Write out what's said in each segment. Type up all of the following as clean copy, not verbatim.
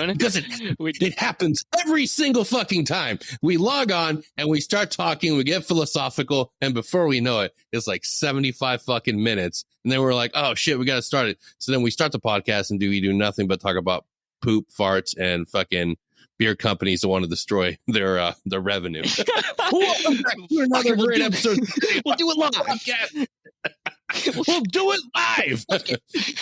doing? Because it happens every single fucking time. We log on and we start talking, we get philosophical, and before we know it, it's like 75 fucking minutes. And then we're like, oh shit, we got to start it. So then we start the podcast and we do nothing but talk about poop, farts, and fucking beer companies that want to destroy their revenue. Welcome back to another great episode. We'll do it live. We'll do it live.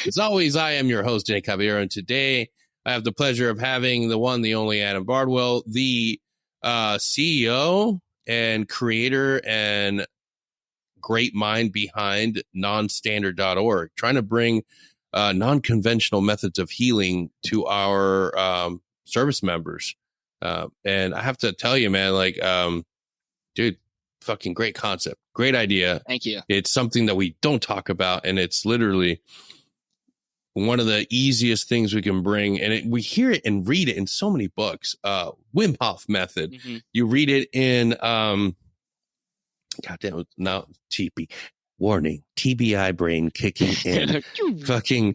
As always, I am your host, Danny Caballero, and today I have the pleasure of having the one, the only Adam Bardwell, the CEO and creator and great mind behind nonstandard.org, trying to bring non-conventional methods of healing to our service members. And I have to tell you, man, like, dude, fucking great concept. Great idea. Thank you. It's something that we don't talk about, and it's literally one of the easiest things we can bring. And we hear it and read it in so many books. Wim Hof method. Mm-hmm. You read it in, goddamn, now TB. Warning, TBI brain kicking in. Fucking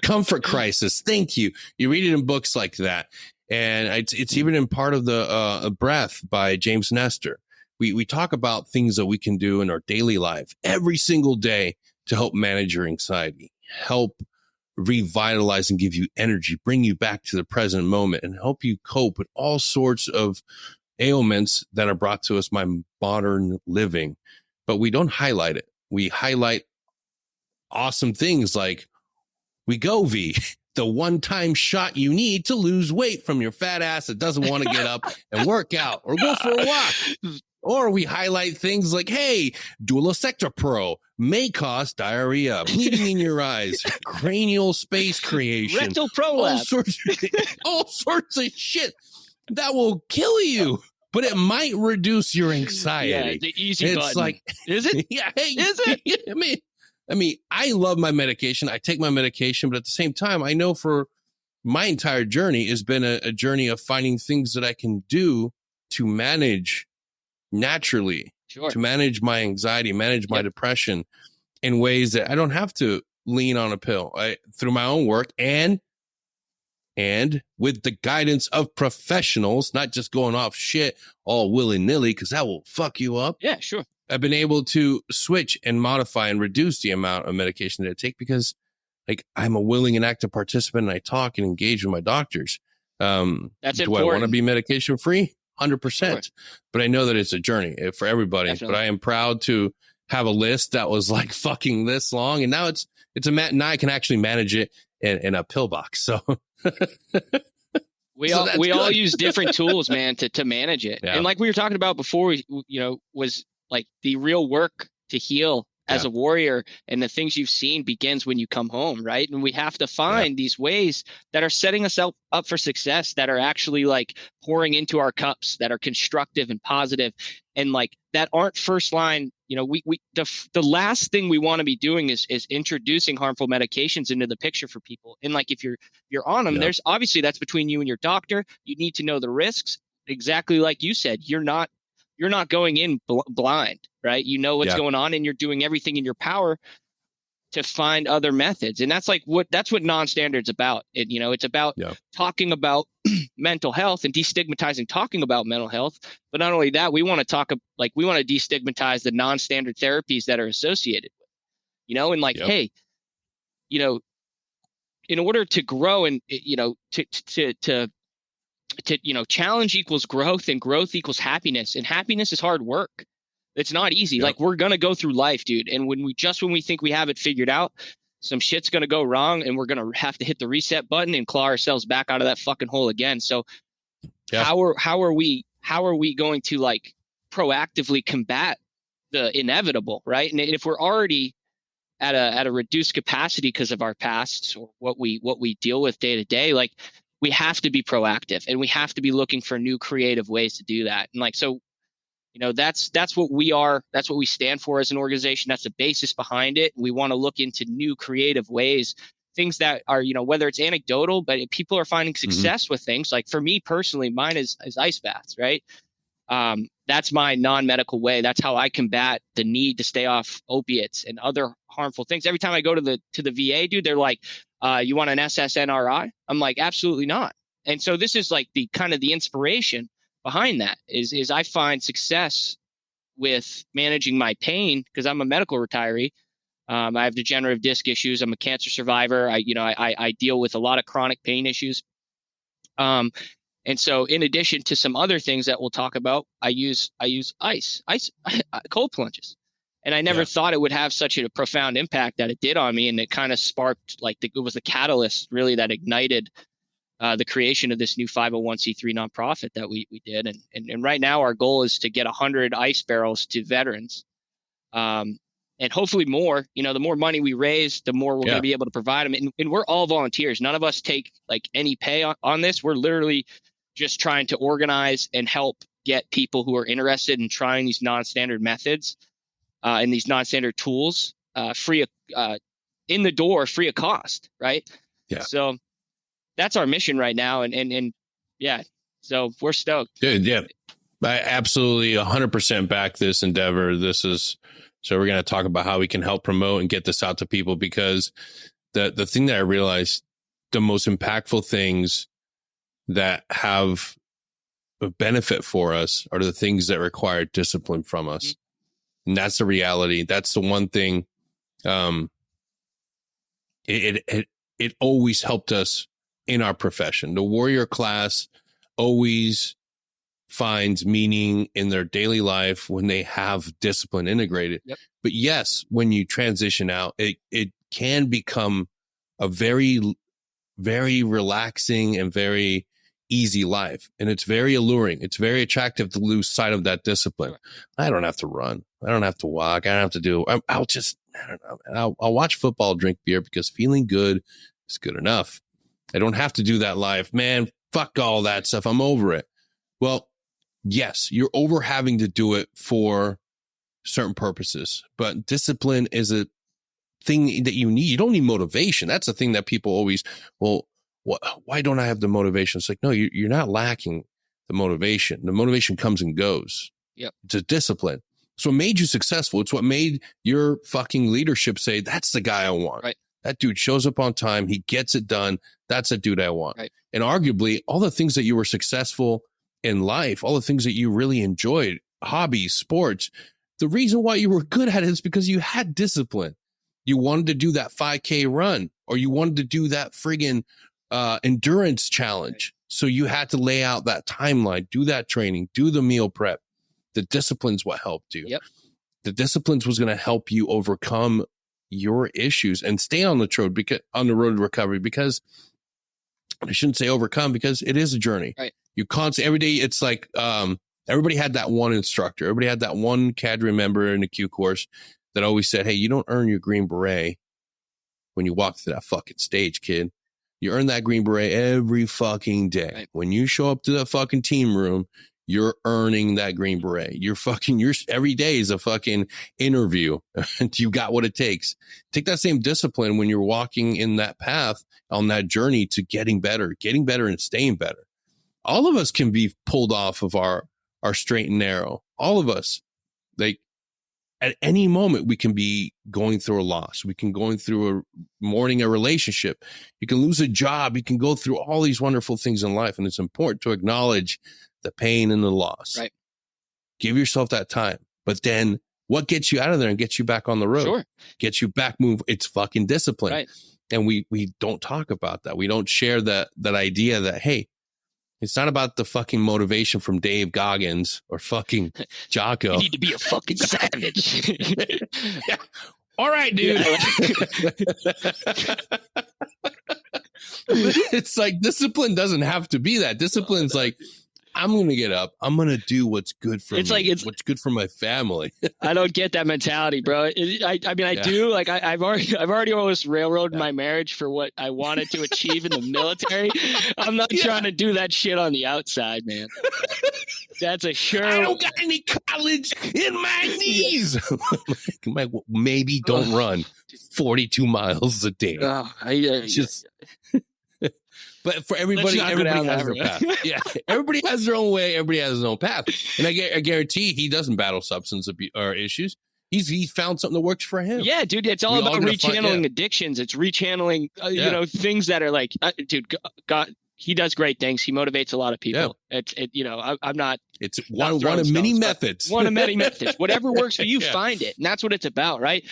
comfort crisis. Thank you. You read it in books like that. And it's even in part of the Breath by James Nestor. We talk about things that we can do in our daily life every single day to help manage your anxiety, help revitalize and give you energy, bring you back to the present moment, and help you cope with all sorts of ailments that are brought to us by modern living. But we don't highlight it. We highlight awesome things like Wegovy, the one-time shot you need to lose weight from your fat ass that doesn't want to get up and work out or go for a walk. Or we highlight things like, hey, Dualisector may cause diarrhea, bleeding in your eyes, cranial space creation, rectal prolapse, all sorts of shit that will kill you, but it might reduce your anxiety. Yeah, the easy it's button. Like, is it? Yeah, hey, is it? I mean, I love my medication. I take my medication, but at the same time, I know for my entire journey has been a journey of finding things that I can do to manage naturally, to manage my anxiety, manage my depression in ways that I don't have to lean on a pill. Through my own work and with the guidance of professionals, not just going off shit all willy-nilly, because that will fuck you up. Yeah, sure. I've been able to switch and modify and reduce the amount of medication that I take because, like, I'm a willing and active participant, and I talk and engage with my doctors. That's do important. I want to be medication free? 100%. Sure. But I know that it's a journey for everybody. Definitely. But I am proud to have a list that was like fucking this long, and now it's now I can actually manage it in a pill box. So we all use different tools, man, to manage it. Yeah. And like we were talking about before, was like the real work to heal as a warrior, and the things you've seen begins when you come home, right? And we have to find these ways that are setting us up for success, that are actually like pouring into our cups, that are constructive and positive, and like that aren't first line. The last thing we want to be doing is introducing harmful medications into the picture for people. And like if you're on them, there's obviously that's between you and your doctor. You need to know the risks. Exactly like you said, you're not going in blind, right? You know what's going on, and you're doing everything in your power to find other methods. And that's what non-standard's about. It's about talking about mental health and destigmatizing talking about mental health. But not only that, we want to destigmatize the non-standard therapies that are associated with, and like, hey, in order to grow and, to challenge equals growth, and growth equals happiness, and happiness is hard work. It's not easy. Like, we're going to go through life, dude. And when we think we have it figured out, some shit's going to go wrong, and we're going to have to hit the reset button and claw ourselves back out of that fucking hole again. So how are we going to like proactively combat the inevitable, right? And if we're already at a reduced capacity because of our pasts or what we deal with day to day, like, we have to be proactive, and we have to be looking for new creative ways to do that. And like, so, that's what we are. That's what we stand for as an organization. That's the basis behind it. We want to look into new creative ways, things that are, whether it's anecdotal, but if people are finding success with things. Like for me personally, mine is ice baths, right? That's my non-medical way. That's how I combat the need to stay off opiates and other harmful things. Every time I go to the VA, dude, they're like, You want an SSNRI? I'm like, absolutely not. And so this is like the kind of the inspiration behind that is I find success with managing my pain because I'm a medical retiree. I have degenerative disc issues. I'm a cancer survivor. I deal with a lot of chronic pain issues. And so in addition to some other things that we'll talk about, I use ice, cold plunges. And I never thought it would have such a profound impact that it did on me. And it kind of sparked, it was the catalyst really that ignited the creation of this new 501c3 nonprofit that we did. And right now our goal is to get 100 ice barrels to veterans. And hopefully more, the more money we raise, the more we're going to be able to provide them. And we're all volunteers. None of us take like any pay on this. We're literally just trying to organize and help get people who are interested in trying these non-standard methods and these non-standard tools free in the door, free of cost. Right. Yeah. So that's our mission right now. And yeah, so we're stoked. Good. Yeah. I absolutely 100% back this endeavor. So we're going to talk about how we can help promote and get this out to people, because the thing that I realized, the most impactful things that have a benefit for us are the things that require discipline from us. Mm-hmm. And that's the reality. That's the one thing. It always helped us in our profession. The warrior class always finds meaning in their daily life when they have discipline integrated. Yep. But yes, when you transition out, it can become a very, very relaxing and very easy life. And it's very alluring. It's very attractive to lose sight of that discipline. I don't have to run. I don't have to walk. I don't have to do, I'll just, I don't know. I'll watch football, drink beer, because feeling good is good enough. I don't have to do that life, man. Fuck all that stuff. I'm over it. Well, yes, you're over having to do it for certain purposes, but discipline is a thing that you need. You don't need motivation. That's the thing that people always, why don't I have the motivation? It's like, no, you're not lacking the motivation. The motivation comes and goes. Yep. It's a discipline. It's what made you successful. It's what made your fucking leadership say, that's the guy I want. Right. That dude shows up on time. He gets it done. That's a dude I want. Right. And arguably all the things that you were successful in life, all the things that you really enjoyed, hobbies, sports, the reason why you were good at it is because you had discipline. You wanted to do that 5K run, or you wanted to do that friggin' endurance challenge. So you had to lay out that timeline, do that training, do the meal prep. The discipline's what helped you. Yep. The disciplines was going to help you overcome your issues and stay on the road to recovery, because I shouldn't say overcome, because it is a journey. Right. You constantly, every day, it's like, everybody had that one instructor. Everybody had that one cadre member in the Q course that always said, hey, you don't earn your green beret when you walk through that fucking stage, kid. You earn that green beret every fucking day. Right. When you show up to the fucking team room, you're earning that green beret. Every day is a fucking interview. You got what it takes. Take that same discipline when you're walking in that path on that journey to getting better and staying better. All of us can be pulled off of our straight and narrow. All of us, like, at any moment, we can be going through a loss. We can going through mourning a relationship. You can lose a job. You can go through all these wonderful things in life. And it's important to acknowledge the pain and the loss. Right. Give yourself that time. But then what gets you out of there and gets you back on the road? Sure. Gets you back, move. It's fucking discipline. Right. And we don't talk about that. We don't share that idea that, hey, it's not about the fucking motivation from Dave Goggins or fucking Jocko. You need to be a fucking savage. Yeah. All right, dude. It's like discipline doesn't have to be that. Discipline's like, I'm going to get up. I'm going to do what's good for me. What's good for my family. I don't get that mentality, bro. I do. Like I've already almost railroaded my marriage for what I wanted to achieve in the military. I'm not trying to do that shit on the outside, man. That's a sure. I don't got any college in my knees. Maybe don't run 42 miles a day. But for everybody has their path. Yeah, everybody has their own way. Everybody has their own path. And I guarantee he doesn't battle substance abuse or issues. He's found something that works for him. Yeah, dude, it's all about rechanneling addictions. It's rechanneling, things that are like, dude, God, he does great things. He motivates a lot of people. Yeah. I'm not. It's one of many methods. One of many methods. Whatever works for you, find it. And that's what it's about, right?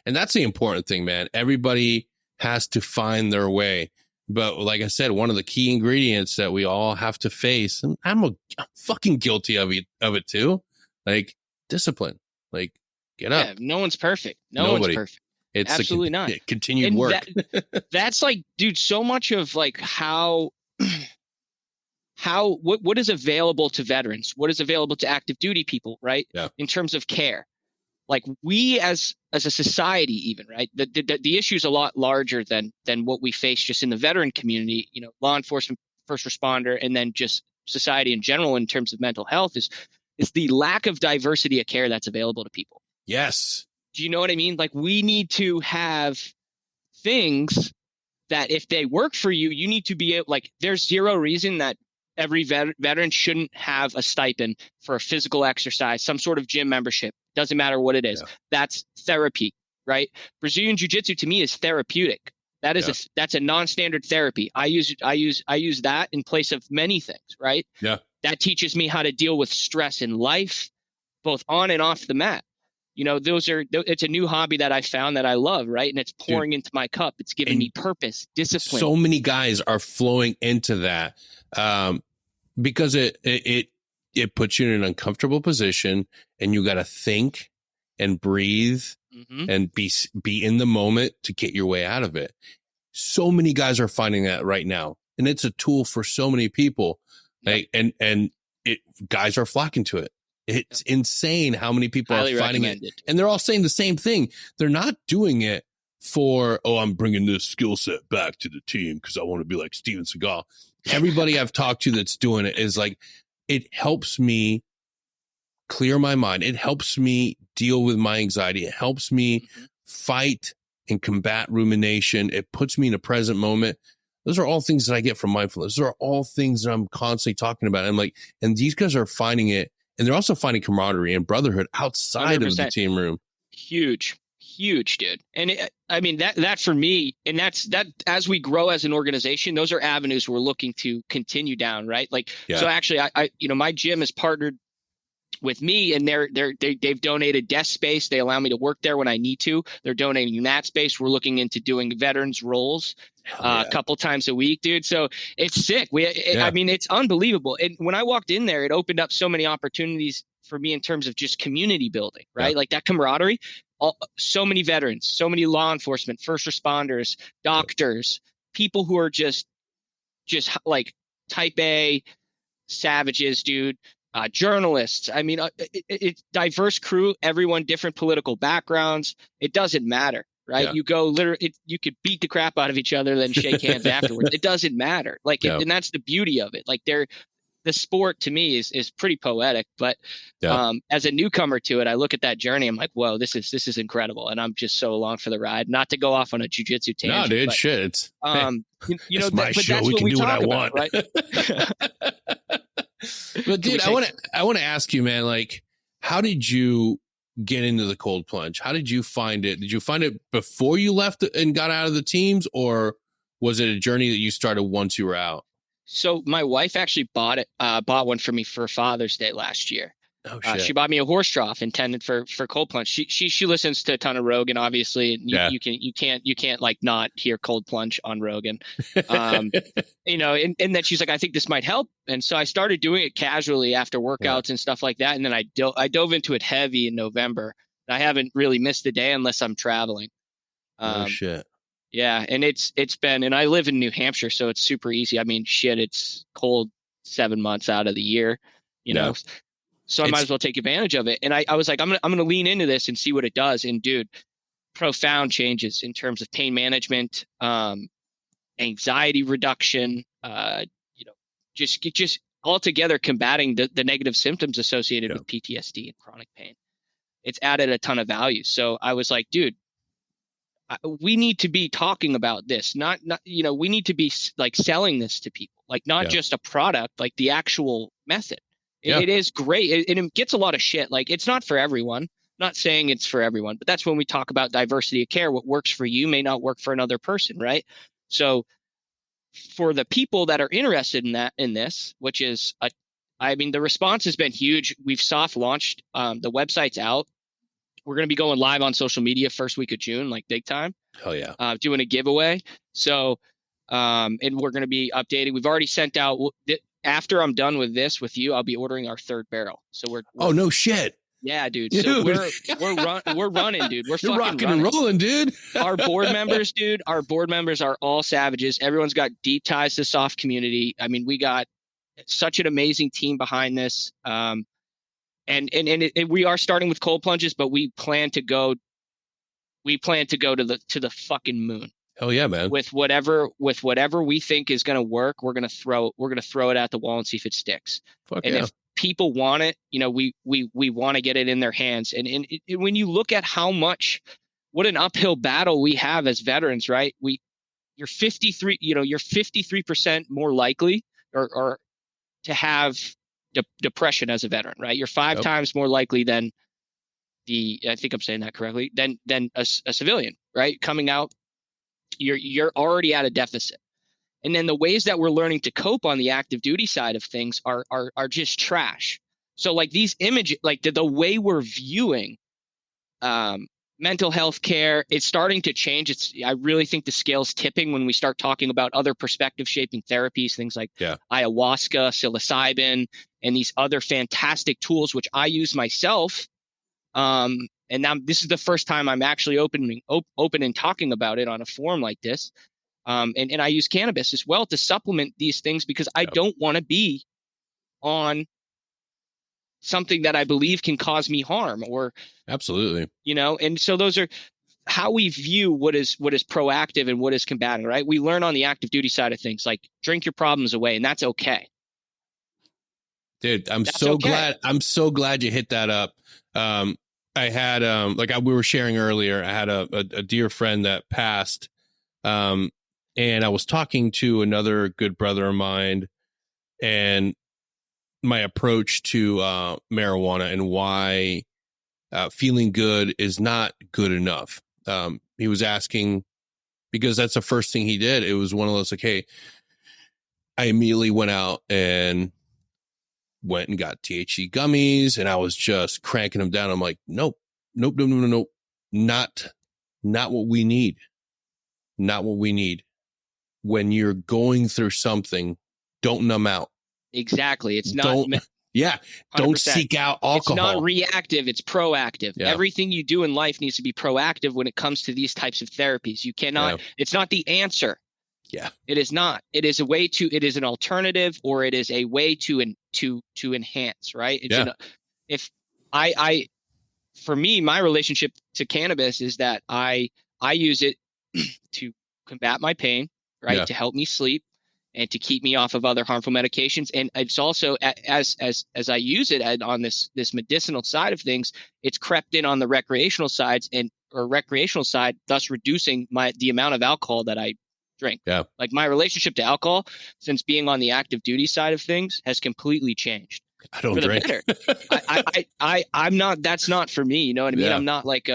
And that's the important thing, man. Everybody has to find their way. But like I said, one of the key ingredients that we all have to face, and I'm fucking guilty of it too, like discipline. Like, get up. Yeah, no one's perfect. Nobody. One's perfect. It's absolutely not. Continued work. That's like, dude, so much of like what is available to veterans, what is available to active duty people, right? Yeah. In terms of care. Like we as a society, even, right? The issue is a lot larger than what we face just in the veteran community, law enforcement, first responder, and then just society in general in terms of mental health is the lack of diversity of care that's available to people. Yes. Do you know what I mean? Like we need to have things that if they work for you, you need to be able, like there's zero reason that every veteran shouldn't have a stipend for a physical exercise, some sort of gym membership. Doesn't matter what it is. Yeah. That's therapy, right? Brazilian Jiu-Jitsu to me is therapeutic. That is that's a non-standard therapy. I use that in place of many things, right? Yeah. That teaches me how to deal with stress in life, both on and off the mat. It's a new hobby that I found that I love, right? And it's pouring into my cup. It's giving me purpose, discipline. So many guys are flowing into that because it puts you in an uncomfortable position, and you got to think and breathe and be in the moment to get your way out of it. So many guys are finding that right now, and it's a tool for so many people. Like, and guys are flocking to it. It's insane how many people are finding it. And they're all saying the same thing. They're not doing it for, I'm bringing this skill set back to the team because I want to be like Steven Seagal. Everybody I've talked to that's doing it is like, it helps me clear my mind. It helps me deal with my anxiety. It helps me fight and combat rumination. It puts me in a present moment. Those are all things that I get from mindfulness. Those are all things that I'm constantly talking about. And these guys are finding it. And they're also finding camaraderie and brotherhood outside 100%. Of the team room. Huge, dude. And that for me, and that as we grow as an organization, those are avenues we're looking to continue down, right? Like, so actually I my gym is partnered with me, and they've donated desk space. They allow me to work there when I need to. They're donating that space. We're looking into doing veterans roles a couple times a week, dude. So it's sick. It's unbelievable. And when I walked in there, it opened up so many opportunities for me in terms of just community building, right? Like that camaraderie. So many veterans, so many law enforcement, first responders, doctors, people who are just like type A savages, dude. Journalists. I mean, it's diverse crew, everyone different political backgrounds. It doesn't matter, right? Yeah. You go literally, you could beat the crap out of each other, then shake hands afterwards. It doesn't matter. Like, and that's the beauty of it. Like the sport to me is pretty poetic, but as a newcomer to it, I look at that journey. I'm like, whoa, this is incredible. And I'm just so along for the ride, not to go off on a jiu-jitsu tangent. No, dude, but, shit. It's, it's my show. That's we can do what I want. Right? But dude, I want to ask you, man, like, how did you get into the cold plunge? How did you find it? Did you find it before you left and got out of the teams, or was it a journey that you started once you were out? So my wife actually bought one for me for Father's Day last year. Oh shit! She bought me a horse trough intended for cold plunge. She listens to a ton of Rogan, obviously. And you can't like not hear cold plunge on Rogan. And then she's like, I think this might help. And so I started doing it casually after workouts and stuff like that. And then I dove into it heavy in November. I haven't really missed a day unless I'm traveling. Oh shit! Yeah, and it's been, and I live in New Hampshire, so it's super easy. I mean, shit, it's cold 7 months out of the year, you know. So I might as well take advantage of it. And I was like, I'm gonna lean into this and see what it does. And dude, profound changes in terms of pain management, anxiety reduction, just altogether combating the negative symptoms associated with PTSD and chronic pain. It's added a ton of value. So I was like, dude, we need to be talking about this, not we need to be like selling this to people, like not just a product, like the actual method. It is great. It gets a lot of shit. Like, it's not for everyone. not saying it's for everyone, but that's when we talk about diversity of care. What works for you may not work for another person, right? So for the people that are interested in this, which is I mean, the response has been huge. We've soft launched. The website's out. We're going to be going live on social media first week of June, like big time. Hell yeah. Doing a giveaway. So, and we're going to be updating. We've already sent out. After I'm done with this with you, I'll be ordering our 3rd barrel. So we're oh no shit. Yeah, dude. So we're running, dude. We're You're fucking rocking running. And rolling, dude. Our board members, dude. Our board members are all savages. Everyone's got deep ties to the soft community. I mean, we got such an amazing team behind this. And we are starting with cold plunges, but we plan to go to the fucking moon. Hell yeah, man. With whatever we think is going to work, we're going to throw it at the wall and see if it sticks. Fuck and yeah. If people want it, we want to get it in their hands. And when you look at what an uphill battle we have as veterans, right? You're 53% more likely or to have depression as a veteran, right? You're 5 times more likely than I think I'm saying that correctly, than a civilian, right? Coming out, you're already at a deficit. And then the ways that we're learning to cope on the active duty side of things are just trash. So like these images, like the way we're viewing mental health care, it's starting to change. I really think the scale's tipping when we start talking about other perspective shaping therapies, things like ayahuasca, psilocybin, and these other fantastic tools, which I use myself. And now this is the first time I'm actually open and talking about it on a forum like this. And I use cannabis as well to supplement these things because I don't want to be on something that I believe can cause me harm or absolutely, and so those are how we view what is proactive and what is combating, right? We learn on the active duty side of things, like drink your problems away, and that's okay. Dude, I'm so glad you hit that up. I had, we were sharing earlier, I had a dear friend that passed, and I was talking to another good brother of mine and my approach to marijuana and why feeling good is not good enough. He was asking, because that's the first thing he did. It was one of those, like, hey, I immediately went out and got THC gummies, and I was just cranking them down. I'm like, nope, not what we need. Not what we need. When you're going through something, don't numb out. Exactly. It's not. Don't seek out alcohol. It's not reactive. It's proactive. Yeah. Everything you do in life needs to be proactive when it comes to these types of therapies. You cannot. It's not the answer. Yeah. It is not. It is a way to. It is an alternative, or it is a way to enhance. Right. For me, my relationship to cannabis is that I use it to combat my pain, right? To help me sleep and to keep me off of other harmful medications. And it's also as I use it on this medicinal side of things, it's crept in on the recreational side, thus reducing the amount of alcohol that I drink. Yeah. Like my relationship to alcohol since being on the active duty side of things has completely changed. I don't drink. I'm not, that's not for me. You know what I mean? I'm not like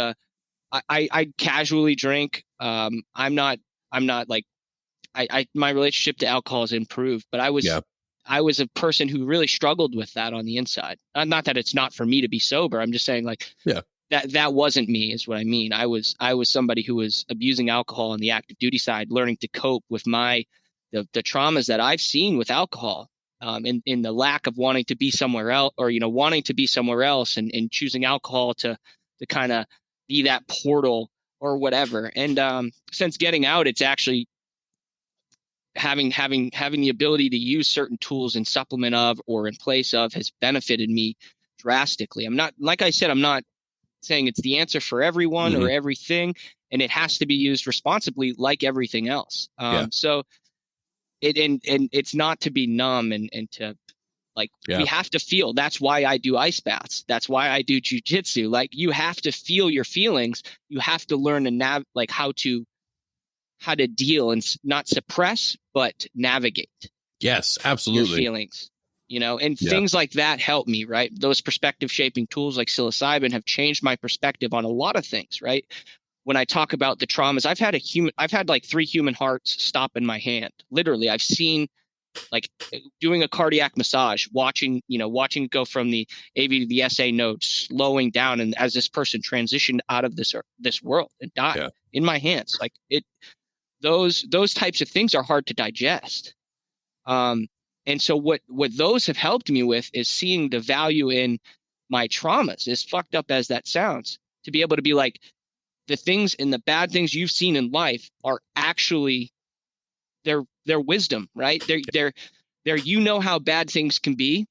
I casually drink. I'm not like, my relationship to alcohol has improved, but I was a person who really struggled with that on the inside. Not that it's not for me to be sober. I'm just saying that wasn't me is what I mean. I was somebody who was abusing alcohol on the active duty side, learning to cope with the traumas that I've seen with alcohol, in the lack of wanting to be somewhere else, or, wanting to be somewhere else and choosing alcohol to kind of be that portal or whatever. And since getting out, it's actually having the ability to use certain tools in supplement of or in place of has benefited me drastically. I'm not, like I said, I'm not saying it's the answer for everyone or everything, and it has to be used responsibly like everything else. So it's not to be numb and to we have to feel. That's why I do ice baths. That's why I do jujitsu. Like, you have to feel your feelings. You have to learn to how to deal and not suppress, but navigate. Yes, absolutely. Your feelings, and things like that help me, right? Those perspective shaping tools like psilocybin have changed my perspective on a lot of things, right? When I talk about the traumas, I've had like 3 human hearts stop in my hand. Literally, I've seen, like, doing a cardiac massage, watching it go from the AV to the SA node, slowing down, and as this person transitioned out of this world and died in my hands, like those types of things are hard to digest. And so what those have helped me with is seeing the value in my traumas, as fucked up as that sounds, to be able to be like, the things and the bad things you've seen in life are actually their wisdom, right? They're how bad things can be,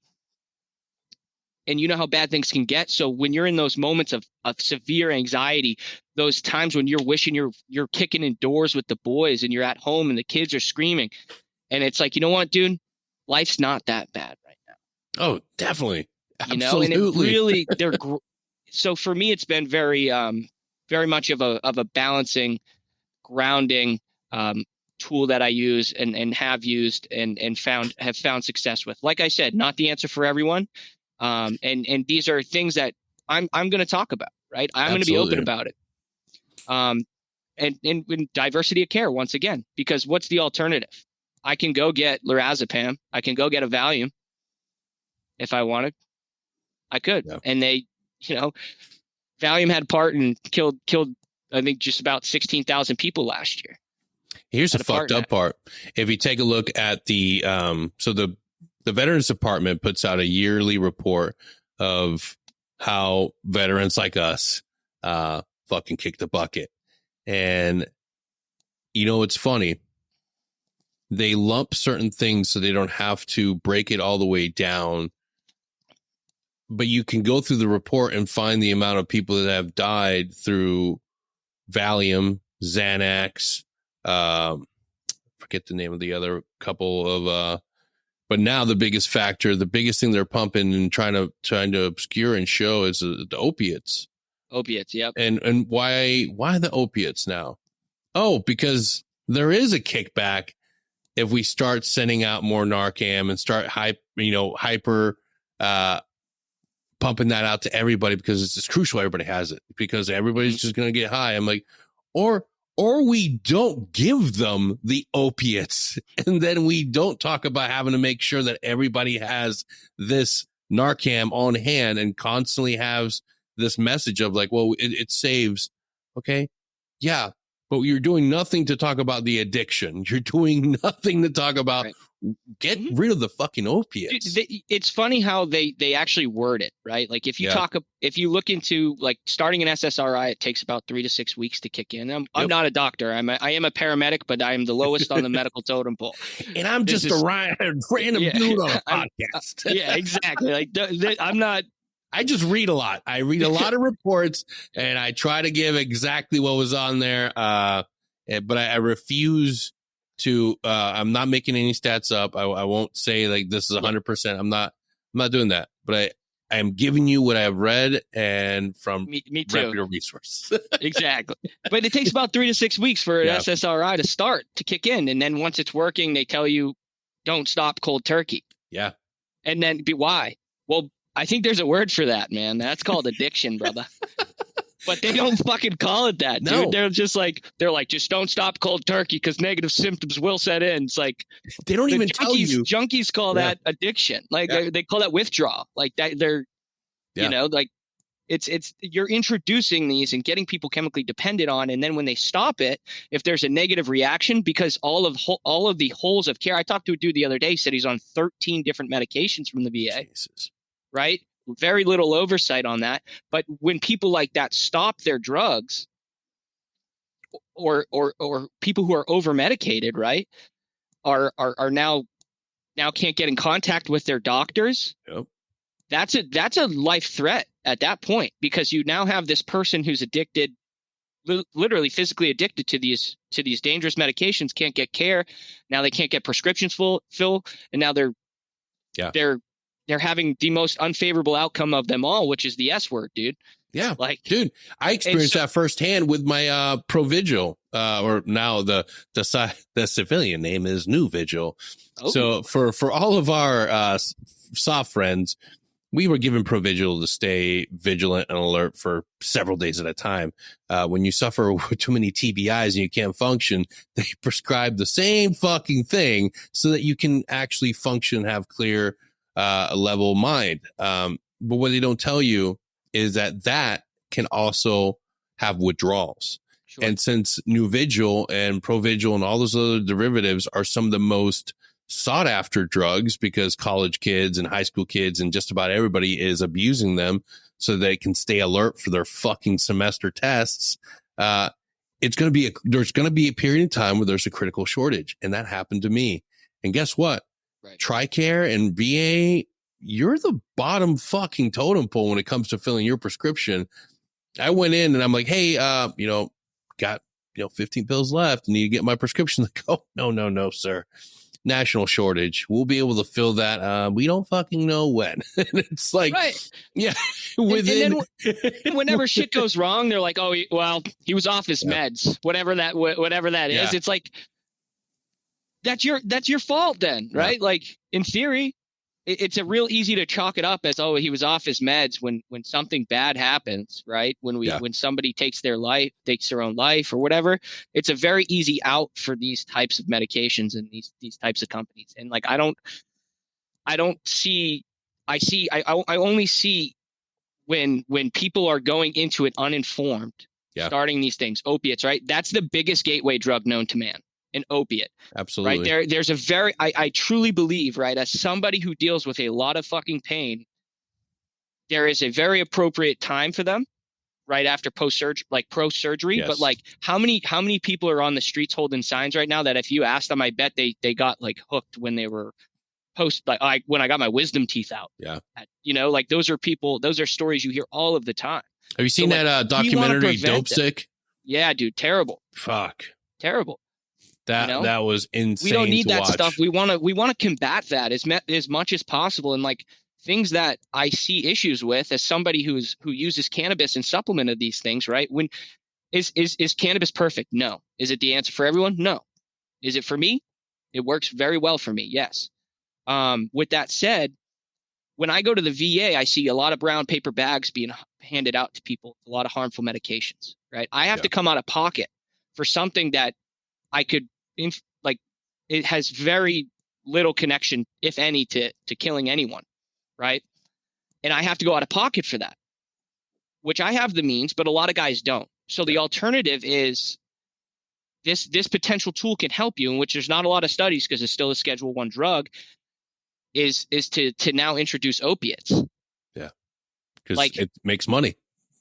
and how bad things can get. So when you're in those moments of severe anxiety, those times when you're wishing you're kicking in doors with the boys and you're at home and the kids are screaming, and it's like, you know what, dude, life's not that bad right now. Oh, definitely. Absolutely. And it really, so for me, it's been very much of a balancing, grounding tool that I use and have used and have found success with. Like I said, not the answer for everyone. And these are things that I'm going to talk about, right? I'm going to be open about it. And diversity of care, once again, because what's the alternative? I can go get lorazepam. I can go get a Valium if I wanted. I could. Yeah. And they, Valium had part and killed, I think, just about 16,000 people last year. Here's the fucked up part. If you take a look at the Veterans Department puts out a yearly report of how veterans like us fucking kick the bucket. And it's funny. They lump certain things so they don't have to break it all the way down. But you can go through the report and find the amount of people that have died through Valium, Xanax, forget the name of the other couple of, but now the biggest thing they're pumping and trying to obscure and show is the opiates. Opiates, yep. And why the opiates now? Oh, because there is a kickback if we start sending out more Narcan and start hyper pumping that out to everybody, because it's crucial everybody has it, because everybody's just going to get high. I'm like, or we don't give them the opiates, and then we don't talk about having to make sure that everybody has this Narcan on hand and constantly has this message of like, well, it saves. Okay. Yeah. But you're doing nothing to talk about the addiction. You're doing nothing to talk about get rid of the fucking opiates. It's funny how they actually word it, right? Like if you look into like starting an SSRI, it takks about 3 to 6 weeks to kick in. I'm not a doctor. I am a paramedic, but I am the lowest on the medical totem pole. And I'm just a random dude on a podcast. Yeah, exactly. Like I'm not. I just read a lot. I read a lot of reports, and I try to give exactly what was on there. But I refuse to. I'm not making any stats up. I won't say like this is 100%. I'm not doing that. But I am giving you what I've read and from me too. reputable resource. Exactly. But it takes about 3 to 6 weeks for an SSRI to kick in, and then once it's working, they tell you don't stop cold turkey. Yeah. And then why? Well, I think there's a word for that, man. That's called addiction, brother. But they don't fucking call it that, dude. No. They're like, just don't stop cold turkey because negative symptoms will set in. It's like they don't even tell you. Junkies call that addiction. Like they call that withdrawal. Like that they're, like it's you're introducing these and getting people chemically dependent on, and then when they stop it, if there's a negative reaction, because all of the holes of care. I talked to a dude the other day. He said he's on 13 different medications from the VA. Jesus. Right? Very little oversight on that. But when people like that stop their drugs, or people who are over medicated, right, are now can't get in contact with their doctors. Yep. That's a life threat at that point, because you now have this person who's addicted, literally physically addicted to these dangerous medications, can't get care. Now they can't get prescriptions filled, and now they're having the most unfavorable outcome of them all, which is the S word, dude. Yeah. Like, dude, I experienced that firsthand with my Provigil, or now the civilian name is New Vigil. Oh. So for all of our saw friends, we were given Provigil to stay vigilant and alert for several days at a time. When you suffer too many TBIs and you can't function, they prescribe the same fucking thing so that you can actually function, have clear, level mind. But what they don't tell you is that can also have withdrawals. Sure. And since Nuvigil and Provigil and all those other derivatives are some of the most sought after drugs because college kids and high school kids and just about everybody is abusing them so they can stay alert for their fucking semester tests. There's going to be a period of time where there's a critical shortage. And that happened to me. And guess what? Right. TRICARE and VA, you're the bottom fucking totem pole when it comes to filling your prescription. I went in and I'm like, hey, got 15 pills left. Need to get my prescription. Like, oh, no, sir. National shortage. We'll be able to fill that. We don't fucking know when. And it's like, right. Yeah. Within. And then whenever shit goes wrong, they're like, oh, well, he was off his meds, whatever that is. It's like, that's your fault then, right? Yeah. Like in theory, it's a real easy to chalk it up as, oh, he was off his meds when something bad happens, right? When somebody takes their own life or whatever, it's a very easy out for these types of medications and these types of companies. And like, I only see when people are going into it uninformed, starting these things, opiates, right? That's the biggest gateway drug known to man. An opiate. Absolutely. Right. There's a very, I truly believe, right, as somebody who deals with a lot of fucking pain, there is a very appropriate time for them right after post-surgery, like pro-surgery. Yes. But like how many people are on the streets holding signs right now that if you asked them, I bet they got like hooked when they were when I got my wisdom teeth out. Yeah. Like those are stories you hear all of the time. Have you seen that documentary Dope Sick? Yeah, dude. Terrible. Fuck. Terrible. That was insane. We don't need that stuff. We want to combat that as much as possible. And like things that I see issues with as somebody who uses cannabis and supplemented these things, right? When is cannabis perfect? No. Is it the answer for everyone? No. Is it for me? It works very well for me. Yes. With that said, when I go to the VA, I see a lot of brown paper bags being handed out to people, a lot of harmful medications, right? I have to come out of pocket for something that I could, it has very little connection, if any, to killing anyone, right? And I have to go out of pocket for that, which I have the means, but a lot of guys don't. So the alternative is this potential tool can help you, in which there's not a lot of studies because it's still a Schedule I drug, is to now introduce opiates. Yeah, because it makes money.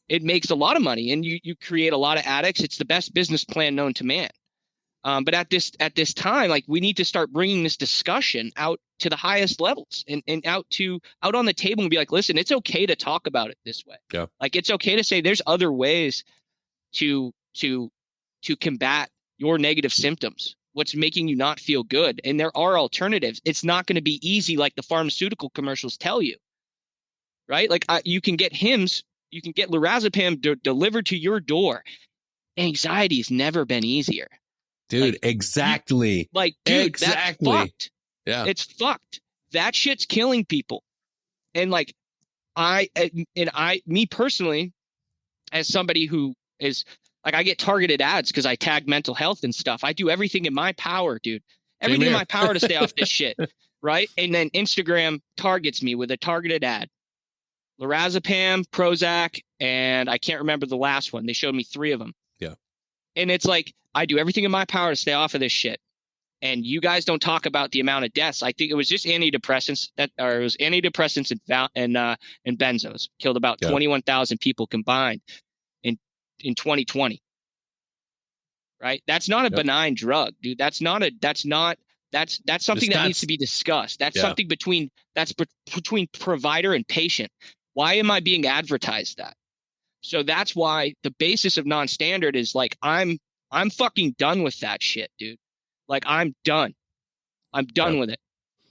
It makes a lot of money, and you create a lot of addicts. It's the best business plan known to man. But at this time, like we need to start bringing this discussion out to the highest levels and out on the table and be like, listen, it's okay to talk about it this way. Yeah. Like it's okay to say there's other ways to combat your negative symptoms, what's making you not feel good. And there are alternatives. It's not going to be easy like the pharmaceutical commercials tell you, right? Like you can get Hims, you can get lorazepam delivered to your door. Anxiety has never been easier. Dude, exactly. Dude, exactly. That's fucked. Yeah. It's fucked. That shit's killing people. And like, me personally, as somebody who is like, I get targeted ads because I tag mental health and stuff. I do everything in my power, dude. Everything in my power to stay off this shit. Right. And then Instagram targets me with a targeted ad. Lorazepam, Prozac, and I can't remember the last one. They showed me 3 of them. Yeah. And it's like, I do everything in my power to stay off of this shit. And you guys don't talk about the amount of deaths. I think it was just antidepressants and benzos killed about 21,000 people combined in 2020. Right? That's not a benign drug, dude. That's something that needs to be discussed. That's something between provider and patient. Why am I being advertised that? So that's why the basis of non-standard is like, I'm fucking done with that shit, dude. Like I'm done with it.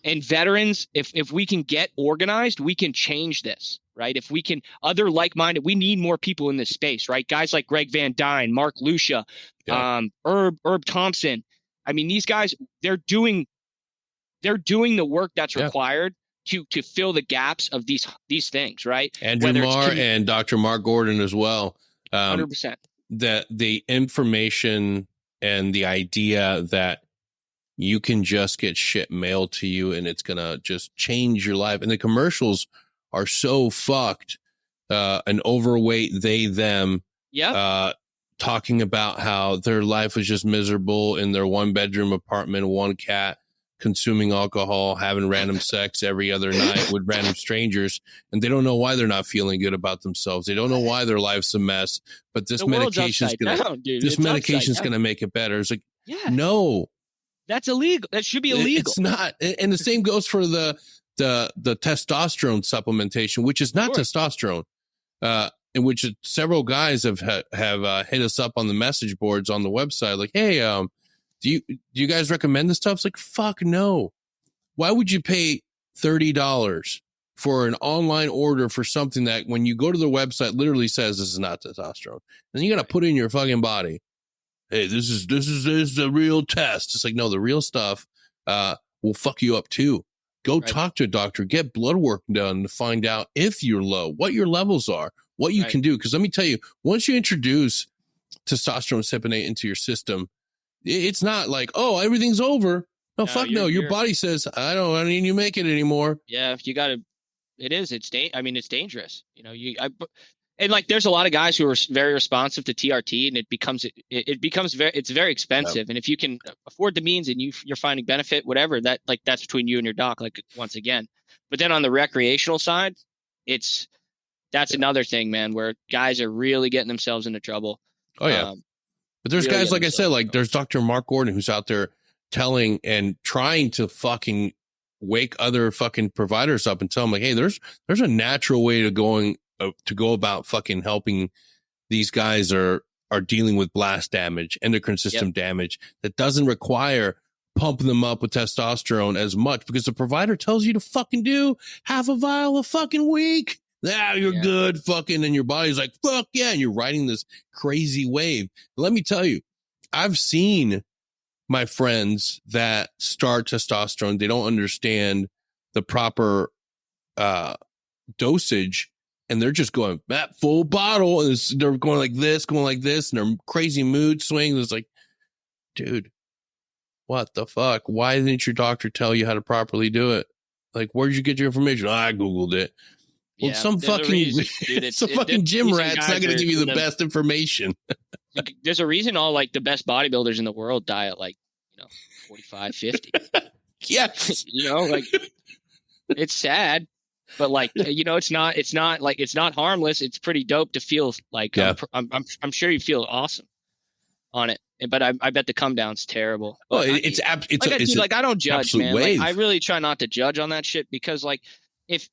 And veterans, if we can get organized, we can change this, right? If we can, other like-minded, we need more people in this space, right? Guys like Greg Van Dyne, Mark Lucia, Herb Thompson. I mean, these guys, they're doing the work that's required to fill the gaps of these things, right? Andrew Marr and Dr. Mark Gordon as well. 100%. That the information and the idea that you can just get shit mailed to you and it's gonna just change your life. And the commercials are so fucked. An overweight they them. Yeah. Talking about how their life was just miserable in their 1-bedroom apartment, one cat, consuming alcohol, having random sex every other night with random strangers, and they don't know why they're not feeling good about themselves. They don't know why their life's a mess. But this medication is gonna make it better. It's like, no, that's illegal. That should be illegal. It's not. And the same goes for the testosterone supplementation, which is not testosterone. In which several guys have hit us up on the message boards on the website, like, hey, do you guys recommend this stuff? It's like, fuck no. Why would you pay $30 for an online order for something that when you go to the website literally says this is not testosterone? Then you got to put in your fucking body, hey, this is the real test. It's like, no, the real stuff will fuck you up too. Go talk to a doctor, get blood work done to find out if you're low, what your levels are, what you can do. Because let me tell you, once you introduce testosterone cypionate into your system, it's not like, oh, everything's over. No, fuck no. Your body says, I don't need you make it anymore. Yeah, you got to. It is. It's dangerous. You know, and like there's a lot of guys who are very responsive to TRT, and it becomes very expensive. And if you can afford the means and you're finding benefit, whatever, that's between you and your doc. Like, once again, but then on the recreational side, that's another thing, man, where guys are really getting themselves into trouble. Oh yeah. But there's guys, like I said, like there's Dr. Mark Gordon, who's out there telling and trying to fucking wake other fucking providers up and tell them, like, hey, there's a natural way to go about fucking helping these guys are dealing with blast damage, endocrine system damage that doesn't require pumping them up with testosterone as much, because the provider tells you to fucking do half a vial a fucking week. Now you're good, fucking, and your body's like, fuck yeah, and you're riding this crazy wave. Let me tell you, I've seen my friends that start testosterone, they don't understand the proper dosage, and they're just going that full bottle, and they're going like this, and they're crazy mood swings. It's like, dude, what the fuck? Why didn't your doctor tell you how to properly do it? Like, where'd you get your information? I Googled it. Well, some fucking gym rat's not going to give you the best information. There's a reason all like the best bodybuilders in the world die at like, 45, 50. Yes. Like it's sad, but like, it's not harmless. It's pretty dope to feel like, I'm sure you feel awesome on it. But I bet the come down's terrible. Well, I don't judge, man. Like, I really try not to judge on that shit, because like if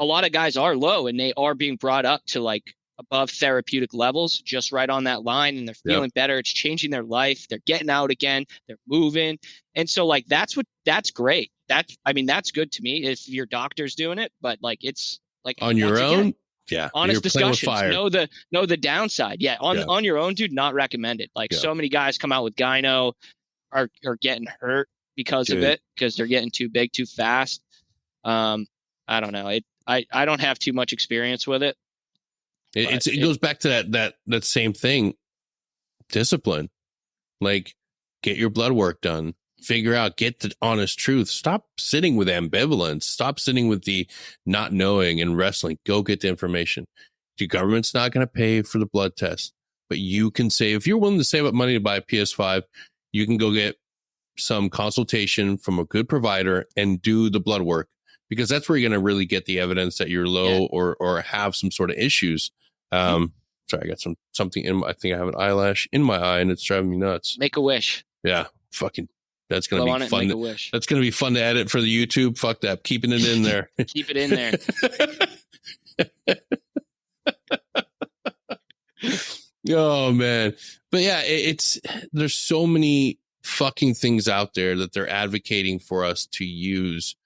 a lot of guys are low and they are being brought up to like above therapeutic levels, just right on that line, and they're feeling better. It's changing their life. They're getting out again. They're moving. And so like, that's great. That's good to me if your doctor's doing it, but like, it's like on your own. Honest discussions. Know the downside. On your own, dude, not recommended. Like so many guys come out with gyno are getting hurt because of it, because they're getting too big too fast. I don't know. I don't have too much experience with it. It goes back to that same thing. Discipline. Like, get your blood work done. Figure out, get the honest truth. Stop sitting with ambivalence. Stop sitting with the not knowing and wrestling. Go get the information. The government's not going to pay for the blood test, but you can save. If you're willing to save up money to buy a PS5, you can go get some consultation from a good provider and do the blood work, because that's where you're going to really get the evidence that you're low or have some sort of issues. Sorry, I got something in I think I have an eyelash in my eye and it's driving me nuts. Make a wish. Yeah. Fucking, that's going to be fun. That's going to be fun to edit for the YouTube. Fuck that. Keeping it in there. Keep it in there. Oh man. But yeah, there's so many fucking things out there that they're advocating for us to use.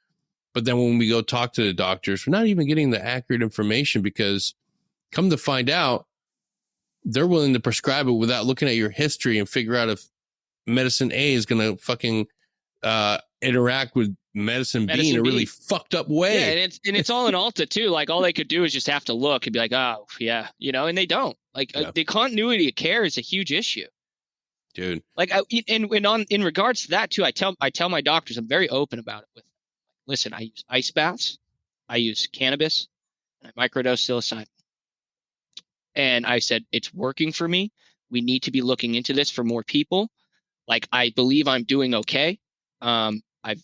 But then when we go talk to the doctors, we're not even getting the accurate information, because come to find out, they're willing to prescribe it without looking at your history and figure out if medicine A is going to fucking interact with medicine B in a really fucked up way. Yeah, and it's all in Alta too. Like all they could do is just have to look and be like, oh yeah, and they don't. Like the continuity of care is a huge issue, dude. Like in regards to that too, I tell my doctors, I'm very open about it. Listen, I use ice baths, I use cannabis, and I microdose psilocybin, and I said it's working for me. We need to be looking into this for more people. Like I believe I'm doing okay. I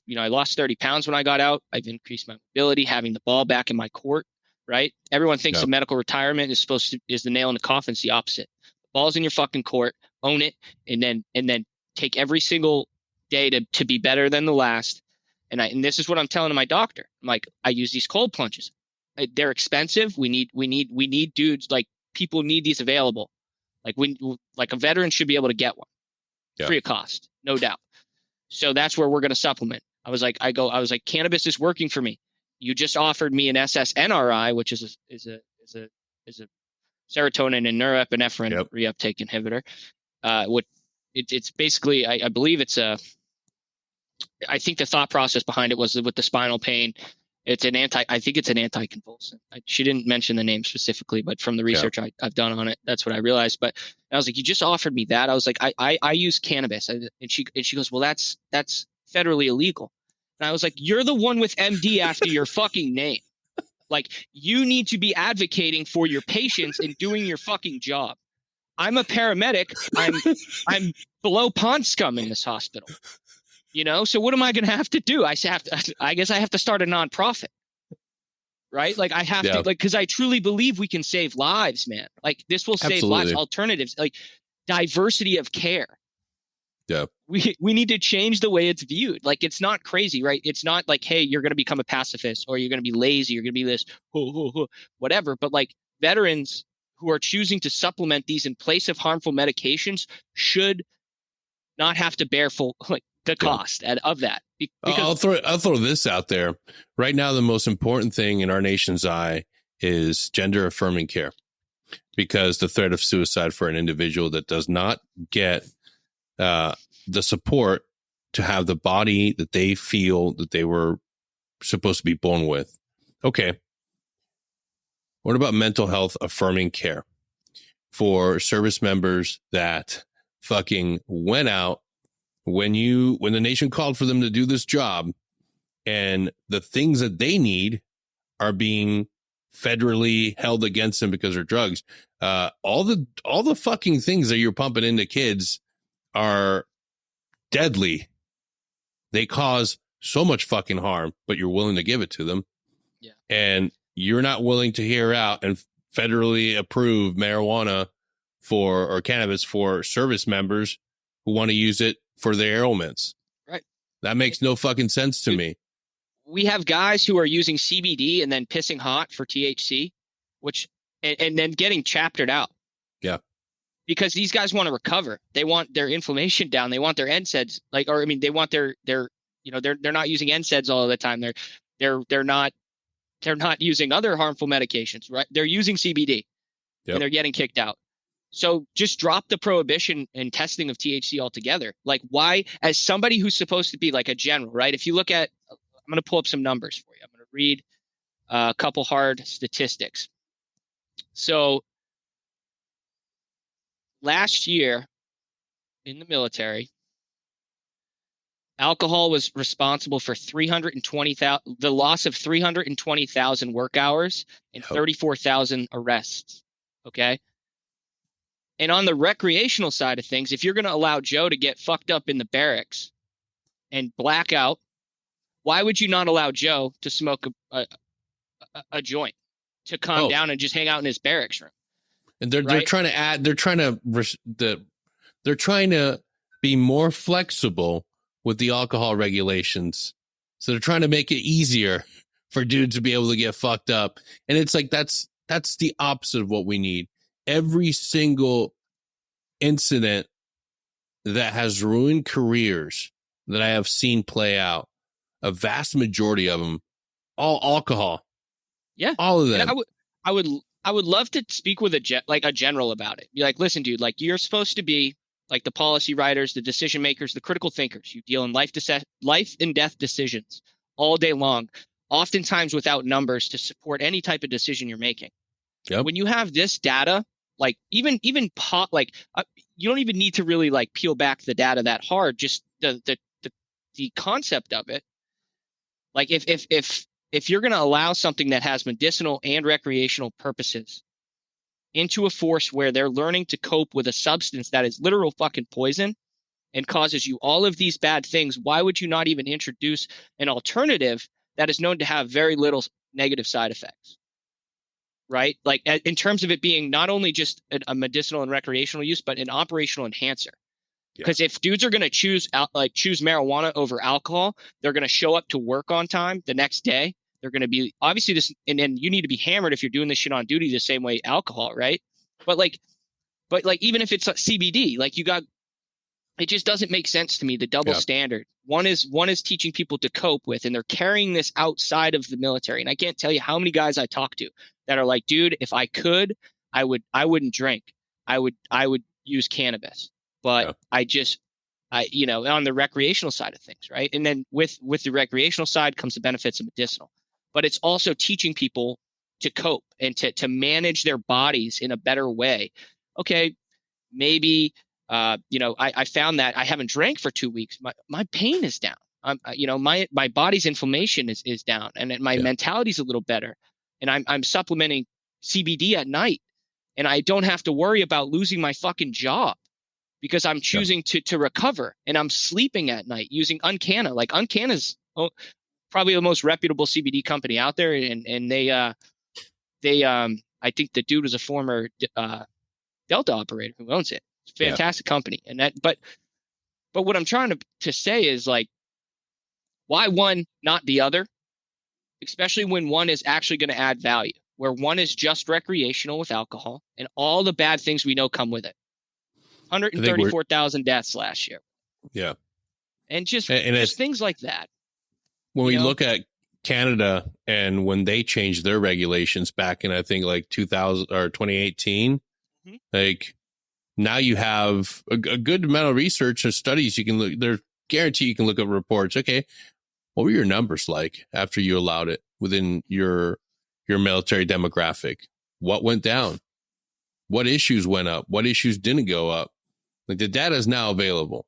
lost 30 pounds when I got out. I've increased my mobility, having the ball back in my court, right? Everyone thinks of medical retirement is the nail in the coffin. It's the opposite. The ball's in your fucking court, own it, and then take every single day to be better than the last. And this is what I'm telling my doctor. I'm like, I use these cold plunges. They're expensive. We need dudes, like people need these available. Like a veteran should be able to get one free of cost, no doubt. So that's where we're going to supplement. I was like, cannabis is working for me. You just offered me an SSNRI, which is a serotonin and norepinephrine reuptake inhibitor. It's basically, I believe I think the thought process behind it was with the spinal pain. I think it's an anticonvulsant. She didn't mention the name specifically, but from the research I've done on it, that's what I realized. But I was like, you just offered me that. I was like, I use cannabis. And she goes, well, that's federally illegal. And I was like, you're the one with MD after your fucking name. Like, you need to be advocating for your patients and doing your fucking job. I'm a paramedic. I'm below pond scum in this hospital. So what am I going to have to do? I guess I have to start a nonprofit, right? Like I have to, because I truly believe we can save lives, man. Like this will save lives. Alternatives, like diversity of care. Yeah. We need to change the way it's viewed. Like it's not crazy, right? It's not like, hey, you're going to become a pacifist or you're going to be lazy. You're going to be this, whatever. But like veterans who are choosing to supplement these in place of harmful medications should not have to bear the cost of that. I'll throw this out there right now. The most important thing in our nation's eye is gender affirming care, because the threat of suicide for an individual that does not get the support to have the body that they feel that they were supposed to be born with. Okay. What about mental health affirming care for service members that fucking went out when the nation called for them to do this job, and the things that they need are being federally held against them because of drugs? All the fucking things that you're pumping into kids are deadly. They cause so much fucking harm, but you're willing to give it to them. Yeah. And you're not willing to hear out and federally approve marijuana or cannabis for service members who want to use it for their ailments. Right. That makes no fucking sense to me. We have guys who are using CBD and then pissing hot for THC, and then getting chaptered out. Yeah. Because these guys want to recover. They want their inflammation down. They want their NSAIDs, they want they're not using NSAIDs all the time. They're not using other harmful medications, right? They're using CBD and they're getting kicked out. So just drop the prohibition and testing of THC altogether. Like why, as somebody who's supposed to be like a general, right? If you look at, I'm going to pull up some numbers for you. I'm going to read a couple hard statistics. So last year in the military, alcohol was responsible for the loss of 320,000 work hours and 34,000 arrests. Okay. And on the recreational side of things, if you're going to allow Joe to get fucked up in the barracks and black out, why would you not allow Joe to smoke a joint, to calm down and just hang out in his barracks room? And they're trying to be more flexible with the alcohol regulations. So they're trying to make it easier for dudes to be able to get fucked up. And it's like, that's the opposite of what we need. Every single incident that has ruined careers that I have seen play out, a vast majority of them, all alcohol. Yeah. All of them. And I would love to speak with a general about it. Be like, listen, dude, like you're supposed to be like the policy writers, the decision makers, the critical thinkers. You deal in life and death decisions all day long, oftentimes without numbers to support any type of decision you're making. Yep. When you have this data, like even you don't even need to really like peel back the data that hard. Just the concept of it. Like if you're going to allow something that has medicinal and recreational purposes into a force where they're learning to cope with a substance that is literal fucking poison and causes you all of these bad things, why would you not even introduce an alternative that is known to have very little negative side effects? Right? Like in terms of it being not only just a medicinal and recreational use, but an operational enhancer. Because if dudes are going to choose marijuana over alcohol, they're going to show up to work on time the next day. They're going to be obviously this, and then you need to be hammered if you're doing this shit on duty the same way alcohol, right? But even if it's CBD, like it just doesn't make sense to me. The double standard. One is teaching people to cope with, and they're carrying this outside of the military. And I can't tell you how many guys I talk to that are like, dude, if I could, I wouldn't drink. I would use cannabis, but on the recreational side of things, right? And then with the recreational side comes the benefits of medicinal, but it's also teaching people to cope and to manage their bodies in a better way. Okay, maybe. I found that I haven't drank for 2 weeks. My pain is down. My body's inflammation is down, and my mentality's a little better. And I'm supplementing CBD at night, and I don't have to worry about losing my fucking job because I'm choosing to recover, and I'm sleeping at night using Uncanna. Like Uncanna's probably the most reputable CBD company out there, and they I think the dude was a former Delta operator who owns it. Fantastic company. And but what I'm trying to say is, like, why one, not the other, especially when one is actually going to add value, where one is just recreational with alcohol and all the bad things we know come with it. 134,000 deaths last year. Yeah. And just things like that. When we look at Canada and when they changed their regulations back in, I think, like 2000 or 2018, like, now you have a good amount of research and studies. You can look, they're guaranteed you can look at reports. Okay, what were your numbers like after you allowed it within your military demographic? What went down? What issues went up? What issues didn't go up? Like, the data is now available.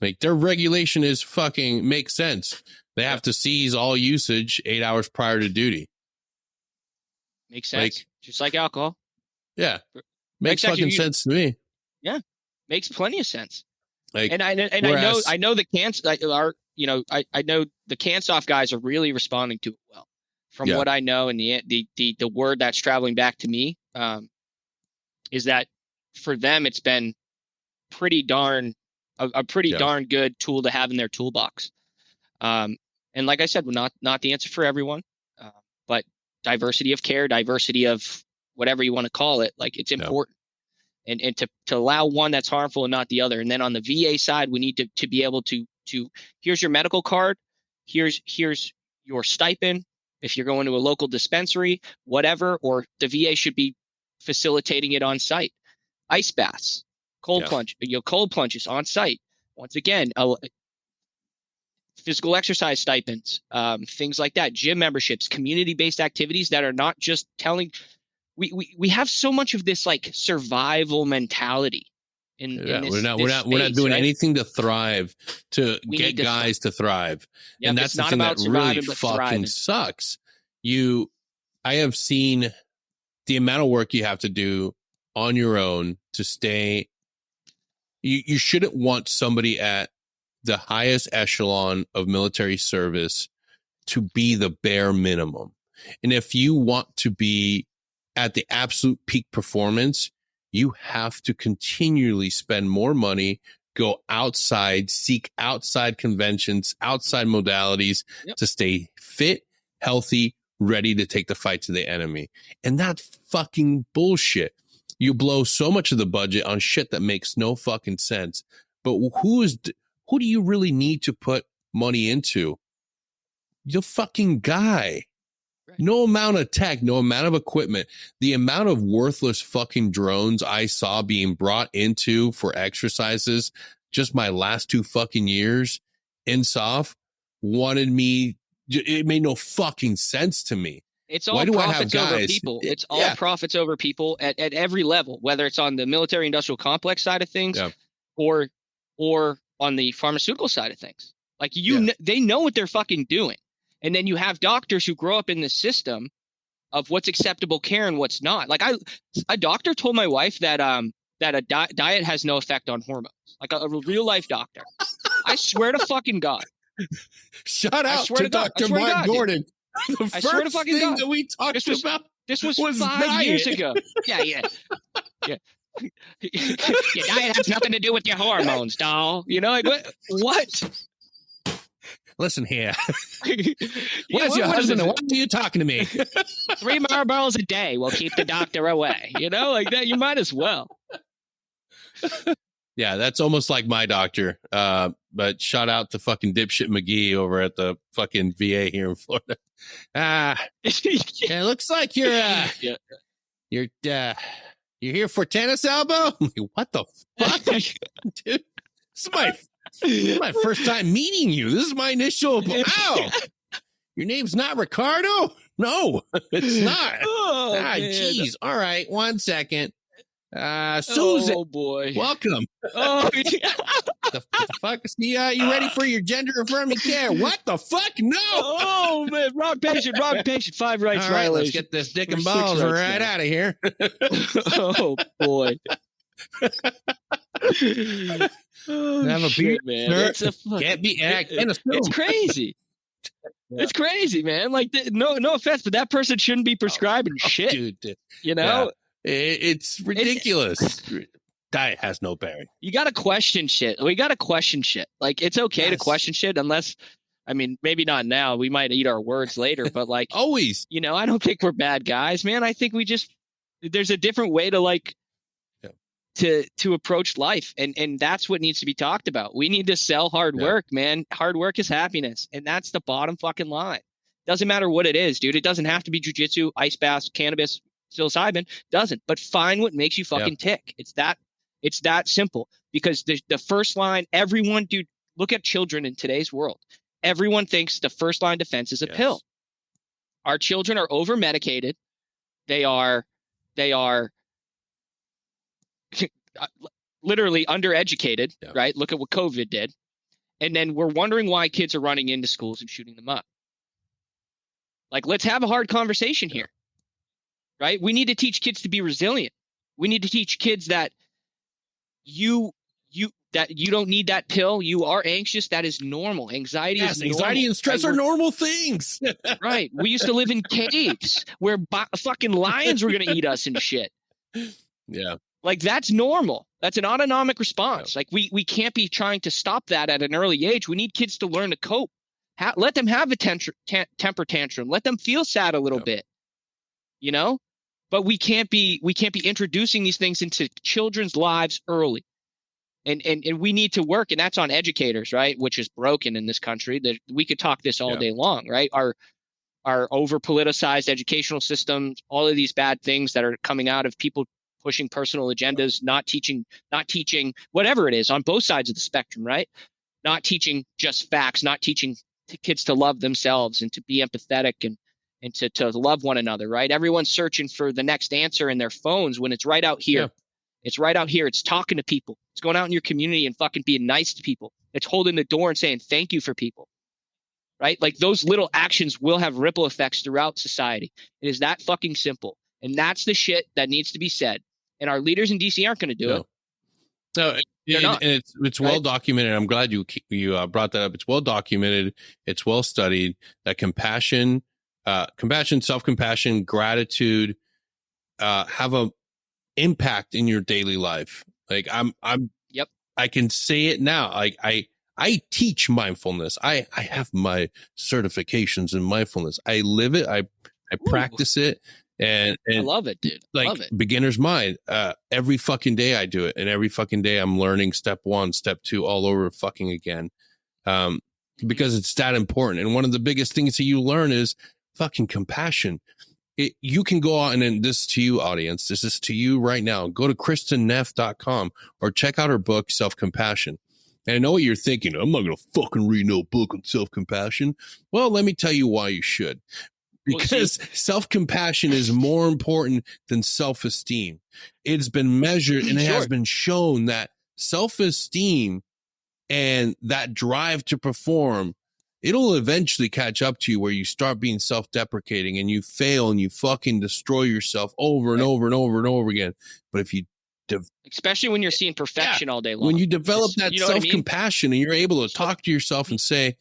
Like, their regulation is fucking makes sense. They have to seize all usage 8 hours prior to duty. Makes sense. Like, just like alcohol. Yeah. Makes fucking sense to me. Yeah, makes plenty of sense. Like, I know the I know the CanSoft guys are really responding to it well, from what I know, and the word that's traveling back to me is that for them it's been pretty darn good tool to have in their toolbox. And like I said, not the answer for everyone, but diversity of care, diversity of whatever you want to call it, like, it's important. And to allow one that's harmful and not the other. And then on the VA side, we need to be able to here's your medical card, here's your stipend if you're going to a local dispensary, whatever, or the VA should be facilitating it on site. Ice baths, cold plunges on site. Once again, physical exercise stipends, things like that, gym memberships, community-based activities that are not just telling. We have so much of this, like, survival mentality in this. We're not doing anything to thrive, to get guys to thrive. Yep, and that's the thing that really fucking sucks. I have seen the amount of work you have to do on your own to stay. You shouldn't want somebody at the highest echelon of military service to be the bare minimum. And if you want to be at the absolute peak performance, you have to continually spend more money, go outside, seek outside conventions, outside modalities to stay fit, healthy, ready to take the fight to the enemy. And that's fucking bullshit. You blow so much of the budget on shit that makes no fucking sense. But who do you really need to put money into? The fucking guy. No amount of tech, no amount of equipment, the amount of worthless fucking drones I saw being brought into for exercises just my last 2 fucking years in SOF wanted me it made no fucking sense to me. It's all profits over people. It's all profits over people at every level, whether it's on the military industrial complex side of things or on the pharmaceutical side of things. Like they know what they're fucking doing. And then you have doctors who grow up in the system of what's acceptable care and what's not. Like a doctor told my wife that a diet has no effect on hormones. Like a real life doctor. I swear to fucking God. Shout out to Dr. Mark Gordon. The I swear to fucking God. That we talked about this was 5 years ago. Yeah. Your diet has nothing to do with your hormones, doll. You know, like what? Listen here. Where's your husband and why are you talking to me? 3 Marlboros a day will keep the doctor away. You know, like that. You might as well. Yeah, that's almost like my doctor. But shout out to fucking dipshit McGee over at the fucking VA here in Florida. It looks like you're here for tennis elbow. What the fuck, dude? This is my first time meeting you. This is my initial. Ow! Your name's not Ricardo? No, it's not. Jeez. All right, 1 second. Susan. Oh boy. Welcome. Oh the fuck? You ready for your gender affirming care? What the fuck? No. Oh man, wrong patient. 5 rights. All right, let's get this dick and balls right out of here. Oh boy. Have a beer, man. It's crazy. It's crazy, man. Like, no offense, but that person shouldn't be prescribing shit. Dude. You know, it's ridiculous. Diet has no bearing. You got to question shit. We got to question shit. Like, it's okay to question shit, unless, I mean, maybe not now. We might eat our words later, but like always. You know, I don't think we're bad guys, man. I think there's a different way to like. To approach life. And that's what needs to be talked about. We need to sell hard work, man. Hard work is happiness. And that's the bottom fucking line. Doesn't matter what it is, dude. It doesn't have to be jujitsu, ice baths, cannabis, psilocybin. Doesn't. But find what makes you fucking tick. It's that simple. Because the first line, everyone, dude, look at children in today's world. Everyone thinks the first line defense is a pill. Our children are over medicated. They are literally undereducated, right? Look at what COVID did. And then we're wondering why kids are running into schools and shooting them up. Like, let's have a hard conversation here, right? We need to teach kids to be resilient. We need to teach kids that you don't need that pill. You are anxious. That is normal. Anxiety is normal. Anxiety and stress are normal things. Right. We used to live in caves where fucking lions were going to eat us and shit. Yeah. Like, that's normal. That's an autonomic response. Like, we can't be trying to stop that at an early age. We need kids to learn to cope. Let them have a temper tantrum. Let them feel sad a little bit, you know? But we can't be introducing these things into children's lives early. And we need to work, and that's on educators, right? Which is broken in this country. That we could talk this all day long, right? Our over politicized educational systems, all of these bad things that are coming out of people pushing personal agendas, not teaching whatever it is on both sides of the spectrum, right? Not teaching just facts, not teaching kids to love themselves and to be empathetic and to love one another, right? Everyone's searching for the next answer in their phones when it's right out here. Yeah. It's right out here. It's talking to people. It's going out in your community and fucking being nice to people. It's holding the door and saying thank you for people, right? Like, those little actions will have ripple effects throughout society. It is that fucking simple. And that's the shit that needs to be said. And our leaders in DC aren't going to do it. No, it's well documented. I'm glad you brought that up. It's well documented. It's well studied that compassion, self-compassion, gratitude, have a impact in your daily life. Like, I can say it now. Like, I teach mindfulness. I have my certifications in mindfulness. I live it. I practice it. And I love it, dude. Like, love it. Beginner's mind. Every fucking day I do it, and every fucking day I'm learning step 1, step 2, all over fucking again. Because it's that important. And one of the biggest things that you learn is fucking compassion. You can go out, and this is to you, audience. This is to you right now. Go to KristenNeff.com or check out her book, Self-Compassion. And I know what you're thinking. I'm not going to fucking read no book on self-compassion. Well, let me tell you why you should. Because self-compassion is more important than self-esteem. It's been measured and it has been shown that self-esteem and that drive to perform, it'll eventually catch up to you where you start being self-deprecating and you fail and you fucking destroy yourself over and over and over and over again. But if you especially when you're seeing perfection all day long, when you develop that self-compassion and you're able to talk to yourself and say, "You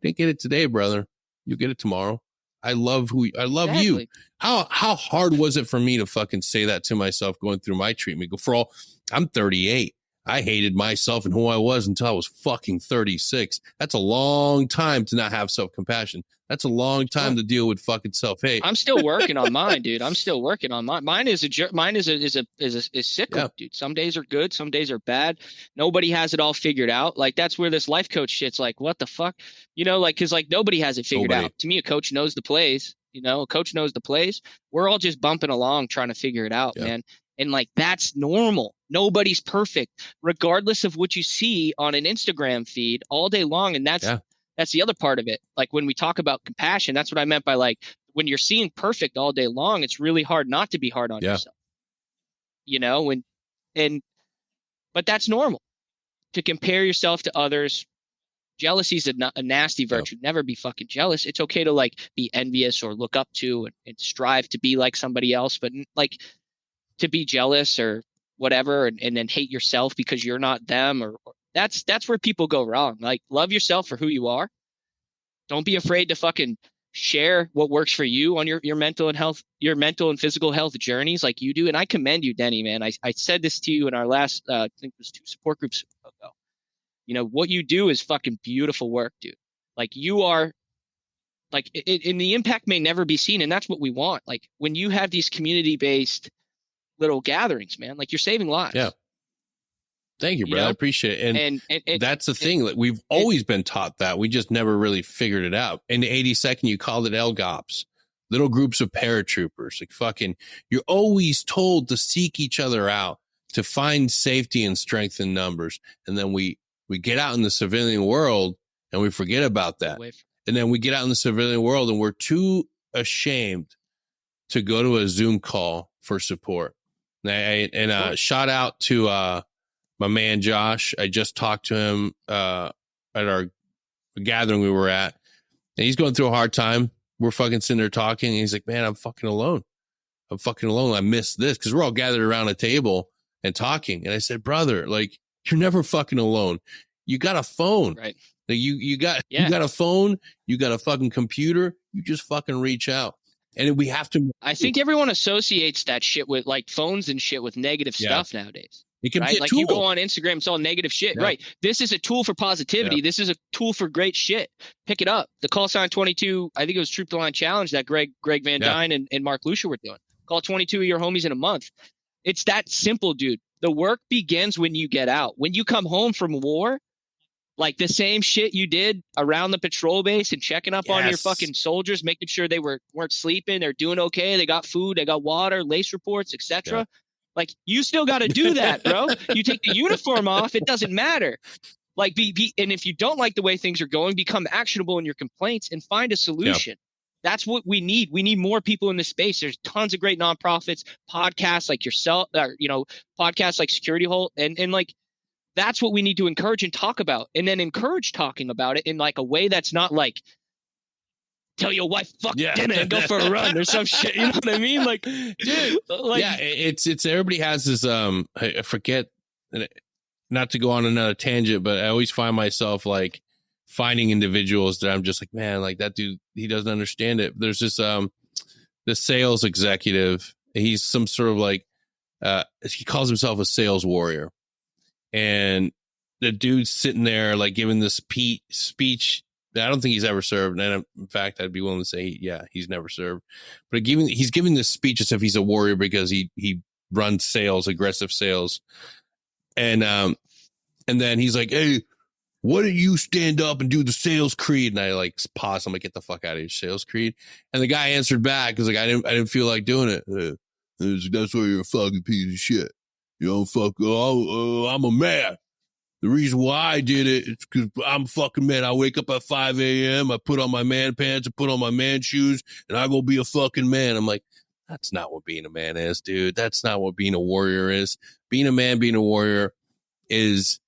didn't get it today, brother. You'll get it tomorrow. I love you." How hard was it for me to fucking say that to myself going through my treatment? I'm 38. I hated myself and who I was until I was fucking 36. That's a long time to not have self-compassion. That's a long time to deal with fucking self-hate. I'm still working on mine, dude. I'm still working on mine. Mine is cyclical, dude. Some days are good, some days are bad. Nobody has it all figured out. Like, that's where this life coach shit's like, what the fuck? You know, like, cause like nobody has it figured out. To me, a coach knows the plays. You know, a coach knows the plays. We're all just bumping along trying to figure it out, man. And like, that's normal. Nobody's perfect, regardless of what you see on an Instagram feed all day long. And that's the other part of it. Like, when we talk about compassion, that's what I meant by, like, when you're seeing perfect all day long, it's really hard not to be hard on yourself. You know, but that's normal to compare yourself to others. Jealousy is a nasty virtue. Never be fucking jealous. It's okay to, like, be envious or look up to and strive to be like somebody else, but like, to be jealous or whatever and then hate yourself because you're not them, or that's where people go wrong. Like, love yourself for who you are. Don't be afraid to fucking share what works for you on your mental and physical health journeys like you do. And I commend you, Denny, man. I said this to you in our last, I think it was 2 support groups ago. You know, what you do is fucking beautiful work, dude. Like, you are, like, and the impact may never be seen. And that's what we want. Like, when you have these community-based little gatherings, man, like, you're saving lives. Yeah. Thank you, brother. I appreciate it. And that's the thing that we've always been taught that. We just never really figured it out. In the 82nd, you called it LGOPs, little groups of paratroopers. Like, fucking, you're always told to seek each other out, to find safety and strength in numbers. And then we get out in the civilian world and we forget about that. And then we get out in the civilian world and we're too ashamed to go to a Zoom call for support. And shout out to my man Josh. I just talked to him at our gathering we were at, and he's going through a hard time. We're fucking sitting there talking, and he's like, "Man, I'm fucking alone. I miss this," because we're all gathered around a table and talking. And I said, "Brother, like, you're never fucking alone. You got a phone, right? Like, you got a phone. You got a fucking computer. You just fucking reach out." And we have to. I think everyone associates that shit with, like, phones and shit with negative stuff nowadays. It can be a like tool. You go on Instagram, it's all negative shit. Right. This is a tool for positivity. This is a tool for great shit. Pick it up. The Call Sign 22, I think it was Troop the Line Challenge that Greg Van Dyne and Mark Lucia were doing. Call 22 of your homies in a month. It's that simple, dude. The work begins when you get out. When you come home from war, like, the same shit you did around the patrol base and checking up on your fucking soldiers, making sure they weren't sleeping, they're doing okay, they got food, they got water, lace reports, etc. Like, you still got to do that, bro. You take the uniform off, it doesn't matter. Like, and if you don't like the way things are going, become actionable in your complaints and find a solution. That's what we need. We need more people in this space. There's tons of great nonprofits, podcasts like yourself, podcasts like Security Halt, and like, that's what we need to encourage and talk about, and then encourage talking about it in, like, a way that's not like, tell your wife fuck dinner and go for a run or some shit. You know what I mean? Like, dude, like, it's everybody has this. I forget, not to go on another tangent, but I always find myself, like, finding individuals that I'm just like, man, like, that dude, he doesn't understand it. There's this the sales executive. He's some sort of, like, he calls himself a sales warrior. And the dude's sitting there, like, giving this speech that I don't think he's ever served. And in fact, I'd be willing to say, he's never served. But he's giving this speech as if he's a warrior because he runs sales, aggressive sales. And then he's like, "Hey, why don't you stand up and do the sales creed?" And I, like, pause. I'm like, "Get the fuck out of here, sales creed." And the guy answered back because, like, I didn't feel like doing it. That's why you're a fucking piece of shit. You don't fuck. I'm a man. The reason why I did it is because I'm a fucking man. I wake up at 5 a.m. I put on my man pants, I put on my man shoes, and I go be a fucking man. I'm like, that's not what being a man is, dude. That's not what being a warrior is. Being a man, being a warrior is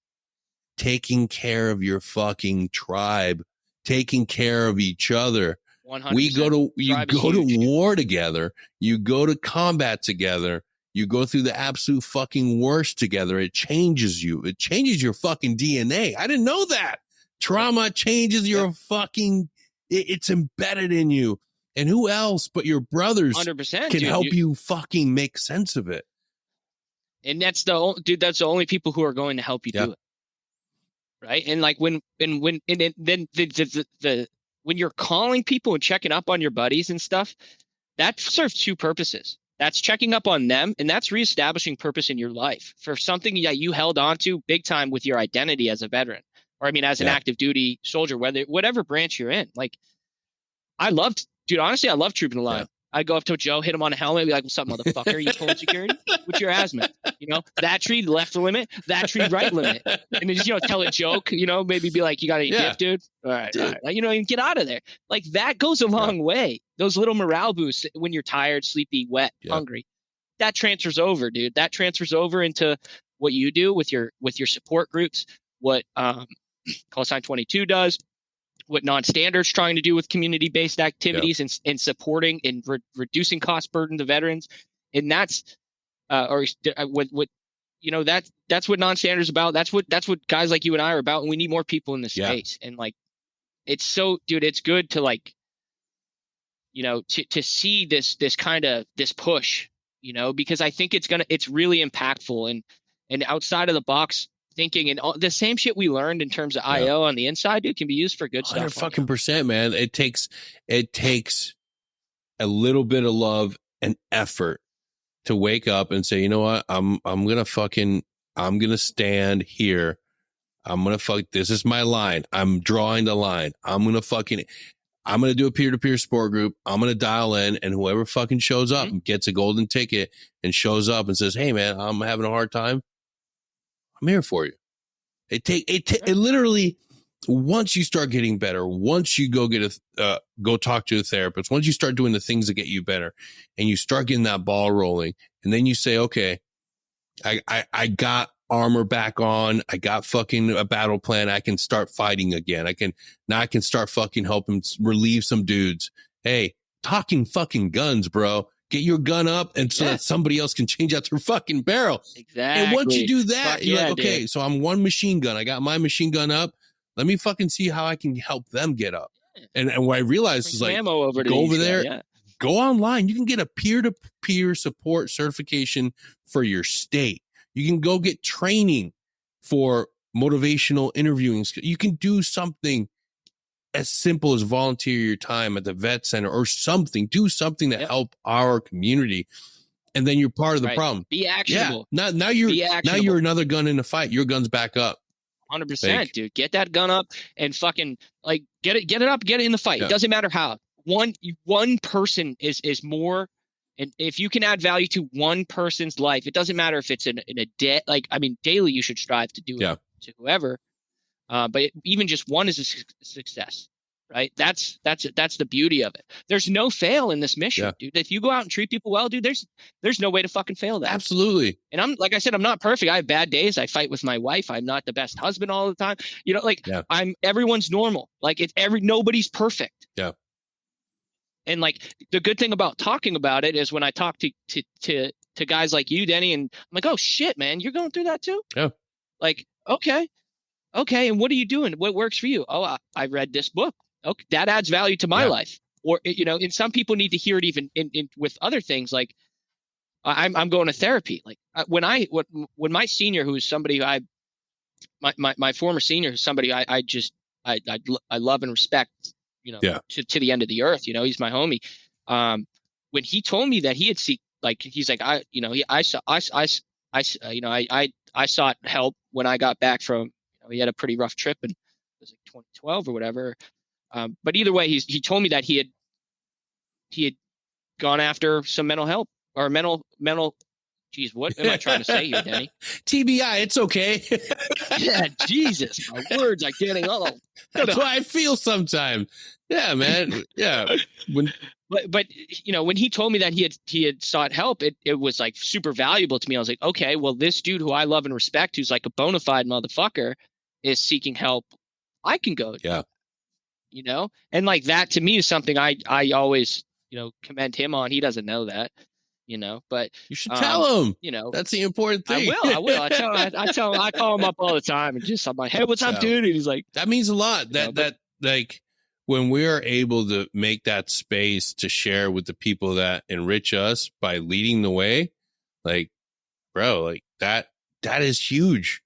taking care of your fucking tribe, taking care of each other. 100%. You go to war together. You go to combat together. You go through the absolute fucking worst together. It changes you. It changes your fucking DNA. I didn't know that. Trauma changes your fucking, it's embedded in you. And who else but your brothers 100%, can help you fucking make sense of it? And that's the only people who are going to help you do it. Right. And like when you're calling people and checking up on your buddies and stuff, that serves two purposes. That's checking up on them, and that's reestablishing purpose in your life for something that you held on to big time with your identity as a veteran, or I mean, as an active duty soldier, whatever branch you're in. Like, honestly, I love trooping the line. Yeah. I'd go up to Joe, hit him on the helmet, be like, "What's up, motherfucker? You pulling security? What's your azimuth? That tree left limit, that tree right limit." And then just, tell a joke, maybe be like, "You got any gift, dude? All right, dude. All right." Like, and get out of there. Like, that goes a long way. Those little morale boosts when you're tired, sleepy, wet, hungry, that transfers over, dude. That transfers over into what you do with your support groups, what Call Sign 22 does, what non-standards trying to do with community-based activities and supporting and reducing cost burden to veterans. And that's that's what non-standards about. That's what guys like you and I are about. And we need more people in this space. And like, it's so, dude, it's good to like, to see this kind of this push, because I think it's really impactful and outside of the box thinking, and all the same shit we learned in terms of IO on the inside, dude, can be used for good stuff. 100% man. It takes a little bit of love and effort to wake up and say, you know what, I'm gonna stand here. This is my line. I'm drawing the line. I'm gonna do a peer-to-peer support group. I'm going to dial in, and whoever fucking shows up and gets a golden ticket and shows up and says, "Hey man, I'm having a hard time. I'm here for you." It literally, once you start getting better, once you go go talk to a therapist, once you start doing the things that get you better and you start getting that ball rolling, and then you say, okay, I got armor back on. I got fucking a battle plan. I can start fighting again. I can start fucking helping relieve some dudes. Hey, talking fucking guns, bro. Get your gun up and so that somebody else can change out their fucking barrel. Exactly. And once you do that, you're like, okay, dude. So I'm one machine gun. I got my machine gun up. Let me fucking see how I can help them get up. And what I realized is like, go over there, go online. You can get a peer-to-peer support certification for your state. You can go get training for motivational interviewing. You can do something as simple as volunteer your time at the vet center or something. Do something to help our community, and then you're part of the problem. Be actionable. Yeah. Now you're another gun in the fight. Your gun's back up. 100%, dude. Get that gun up and fucking like get it up. Get it in the fight. It doesn't matter how. One person is more. And if you can add value to one person's life, it doesn't matter if it's in a day. Like, I mean, daily you should strive to do it to whoever. But even just one is a success, right? That's the beauty of it. There's no fail in this mission, dude. If you go out and treat people well, dude, there's no way to fucking fail that. Absolutely. And like I said, I'm not perfect. I have bad days. I fight with my wife. I'm not the best husband all the time. Everyone's normal. Like nobody's perfect. Yeah. And like the good thing about talking about it is when I talk to guys like you, Denny, and I'm like, oh shit, man, you're going through that too? Yeah. Like, okay. And what are you doing? What works for you? Oh, I read this book. Okay, that adds value to my life. Or and some people need to hear it even in with other things. Like I'm going to therapy. Like when my senior, who's somebody my former senior, who's somebody I love and respect. To the end of the earth, he's my homie. When he told me that he had he's like, I sought help when I got back from, he had a pretty rough trip and it was like 2012 or whatever. But either way, he told me that he had gone after some mental health or mental Geez, what am I trying to say here, Denny? TBI, it's okay. Yeah, Jesus, my words are getting all. That's why I feel sometimes. Yeah, man. Yeah. But when he told me that he had sought help, it was like super valuable to me. I was like, okay, well, this dude who I love and respect, who's like a bona fide motherfucker, is seeking help. I can go. Yeah. And like that to me is something I always, commend him on. He doesn't know that, but you should tell him, that's the important thing. I will. I tell him, I call him up all the time and I'm like, hey, what's up, dude? And he's like, that means a lot. That like when we are able to make that space to share with the people that enrich us by leading the way, like, bro, like that is huge.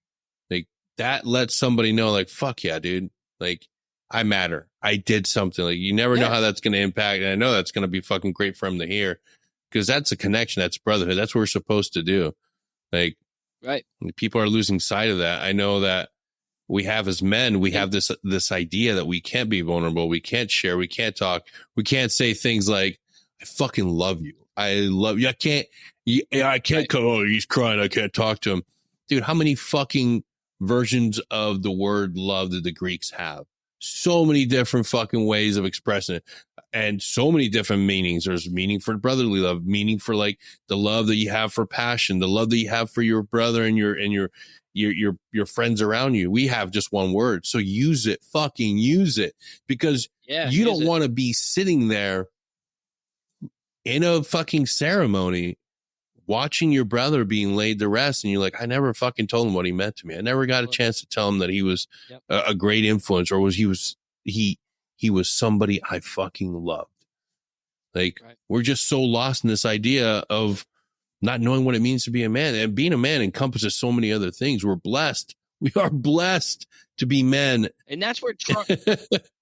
Like that lets somebody know, like, fuck yeah, dude. Like, I matter. I did something. Like, you never know how that's going to impact. And I know that's going to be fucking great for him to hear, because that's a connection. That's brotherhood. That's what we're supposed to do. Like, right. People are losing sight of that. I know that we have, as men, we have this idea that we can't be vulnerable. We can't share. We can't talk. We can't say things like, I fucking love you. I love you. I can't come. Oh, he's crying. I can't talk to him. Dude, how many fucking versions of the word love did the Greeks have? So many different fucking ways of expressing it, and so many different meanings. There's meaning for brotherly love, meaning for like the love that you have for passion, the love that you have for your brother and your friends around you. We have just one word. So use it, fucking use it, because you don't want to be sitting there in a fucking ceremony watching your brother being laid to rest, and you're like, I never fucking told him what he meant to me. I never got a chance to tell him that he was a great influence, or he was somebody I fucking loved. Like, we're just so lost in this idea of not knowing what it means to be a man. And being a man encompasses so many other things. We're blessed. We are blessed to be men. And that's where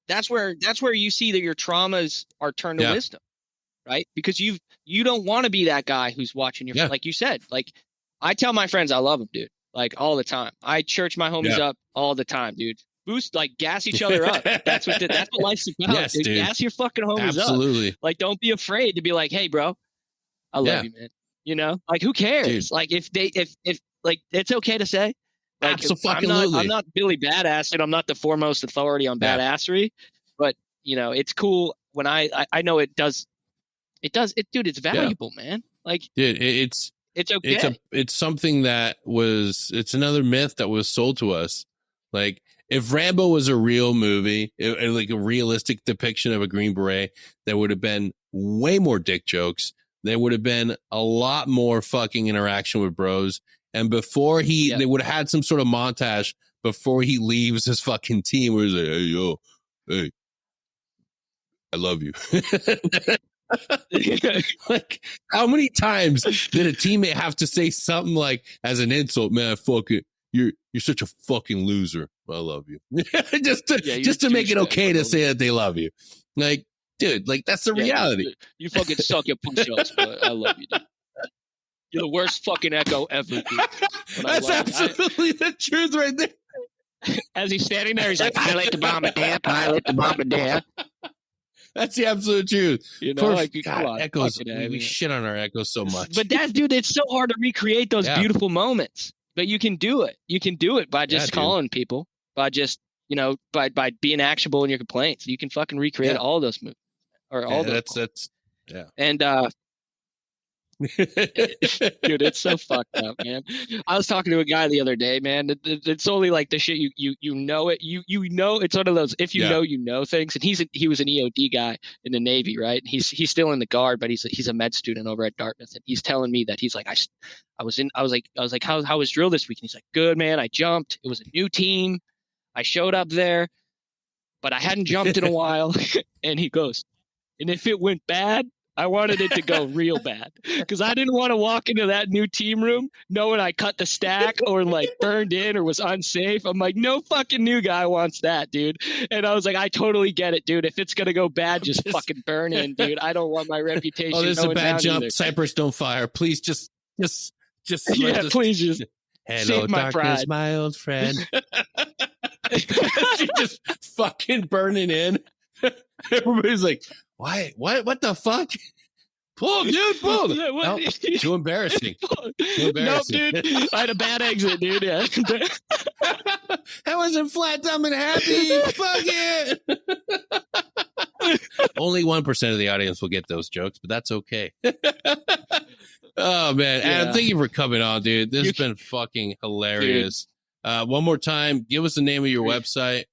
that's where you see that your traumas are turned to wisdom. Right? Because you don't want to be that guy who's watching your, like you said, like I tell my friends, I love them, dude, like all the time. I church my homies up all the time, dude. Boost, like gas each other up. That's what life's about. Yes, dude. Gas your fucking homies up. Like, don't be afraid to be like, hey, bro, I love you, man. Like, who cares? Dude. Like, if like, it's okay to say, like, I'm not Billy Badass, and I'm not the foremost authority on badassery, but it's cool when I know it does. Dude, it's valuable, man. Like, dude, it's okay. It's something that it's another myth that was sold to us. Like, if Rambo was a real movie, like a realistic depiction of a Green Beret, there would have been way more dick jokes. There would have been a lot more fucking interaction with bros. And before they would have had some sort of montage before he leaves his fucking team where he's like, hey, yo, hey, I love you. Like, how many times did a teammate have to say something like, as an insult, man, fuck it, you're such a fucking loser, I love you. just to make it okay to say that they love you. Like, dude, like, that's the reality. You fucking suck at push-ups, but I love you, dude. You're the worst fucking Echo ever, dude. That's absolutely the truth right there. As he's standing there, he's like, pilot the bombardier, pilot the bombardier. That's the absolute truth. Like, God, Echoes, we shit on our Echoes so much. But dude, it's so hard to recreate those beautiful moments. But you can do it. You can do it by just calling people, by just, by being actionable in your complaints. You can fucking recreate all those moves, or all those. That's. And dude, it's so fucked up, man. I was talking to a guy the other day, man. It's only like the shit you know it. You know, it's one of those if you know things. And he was an EOD guy in the Navy, right? He's still in the Guard, but he's a med student over at Dartmouth, and he's telling me that he's like, I was like, how was drill this week? And he's like, good, man. I jumped. It was a new team. I showed up there, but I hadn't jumped in a while. And he goes, and if it went bad, I wanted it to go real bad, because I didn't want to walk into that new team room knowing I cut the stack or like burned in or was unsafe. I'm like, no fucking new guy wants that, dude. And I was like, I totally get it, dude. If it's going to go bad, just fucking burn in, dude. I don't want my reputation. Oh, this is a bad jump. Either. Cypress, don't fire. Please just please just hello, save my darkness, pride. My old friend. She just fucking burning in. Everybody's like, why? What the fuck? Pull, dude, pull. Nope, too embarrassing. Too embarrassing. Nope, dude. I had a bad exit, dude. Yeah. I wasn't flat, dumb, and happy. Fuck it. Only 1% of the audience will get those jokes, but that's okay. Oh, man. Yeah. Adam, thank you for coming on, dude. This has been fucking hilarious. One more time, give us the name of your website.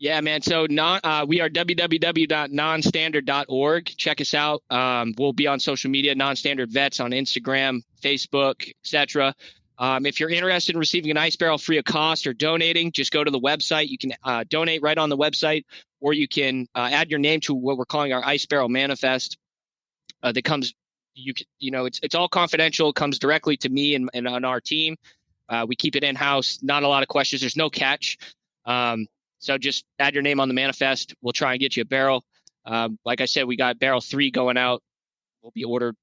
Yeah, man. So we are www.nonstandard.org. Check us out. We'll be on social media, Non-Standard Vets on Instagram, Facebook, etc. If you're interested in receiving an ice barrel free of cost or donating, just go to the website. You can donate right on the website, or you can add your name to what we're calling our ice barrel manifest. That comes, it's all confidential. It comes directly to me and on our team. We keep it in-house. Not a lot of questions. There's no catch. So just add your name on the manifest. We'll try and get you a barrel. Like I said, we got barrel 3 going out. Will be ordered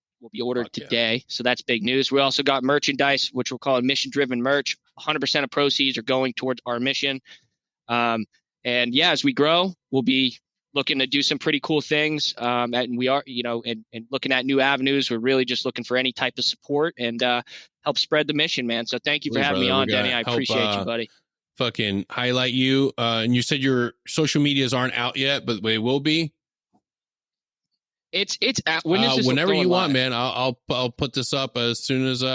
today. Yeah. So that's big news. We also got merchandise, which we're calling mission-driven merch. 100% of proceeds are going towards our mission. And yeah, as we grow, we'll be looking to do some pretty cool things. And we are, and looking at new avenues. We're really just looking for any type of support and help spread the mission, man. So thank you for having me on, Denny. I appreciate you, buddy. Fucking highlight you. And you said your social medias aren't out yet, but they will be. It's when is this whenever you want, live? Man. I'll put this up as soon as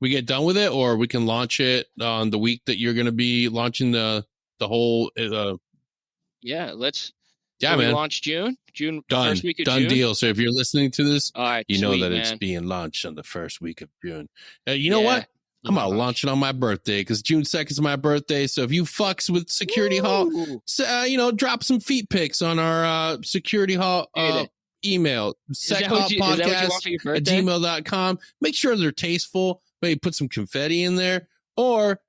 we get done with it, or we can launch it on the week that you're going to be launching the whole. Yeah, Yeah, man. Launch June done. First week of Done June. Deal. So if you're listening to this, all right, you sweet, know that man. it's being launched on the first week of June. You know what? I'm going to launch it on my birthday because June 2nd is my birthday. So if you fucks with Security Halt, drop some feet pics on our Security Halt email, sechaltpodcast@gmail.com. Make sure they're tasteful. Maybe put some confetti in there or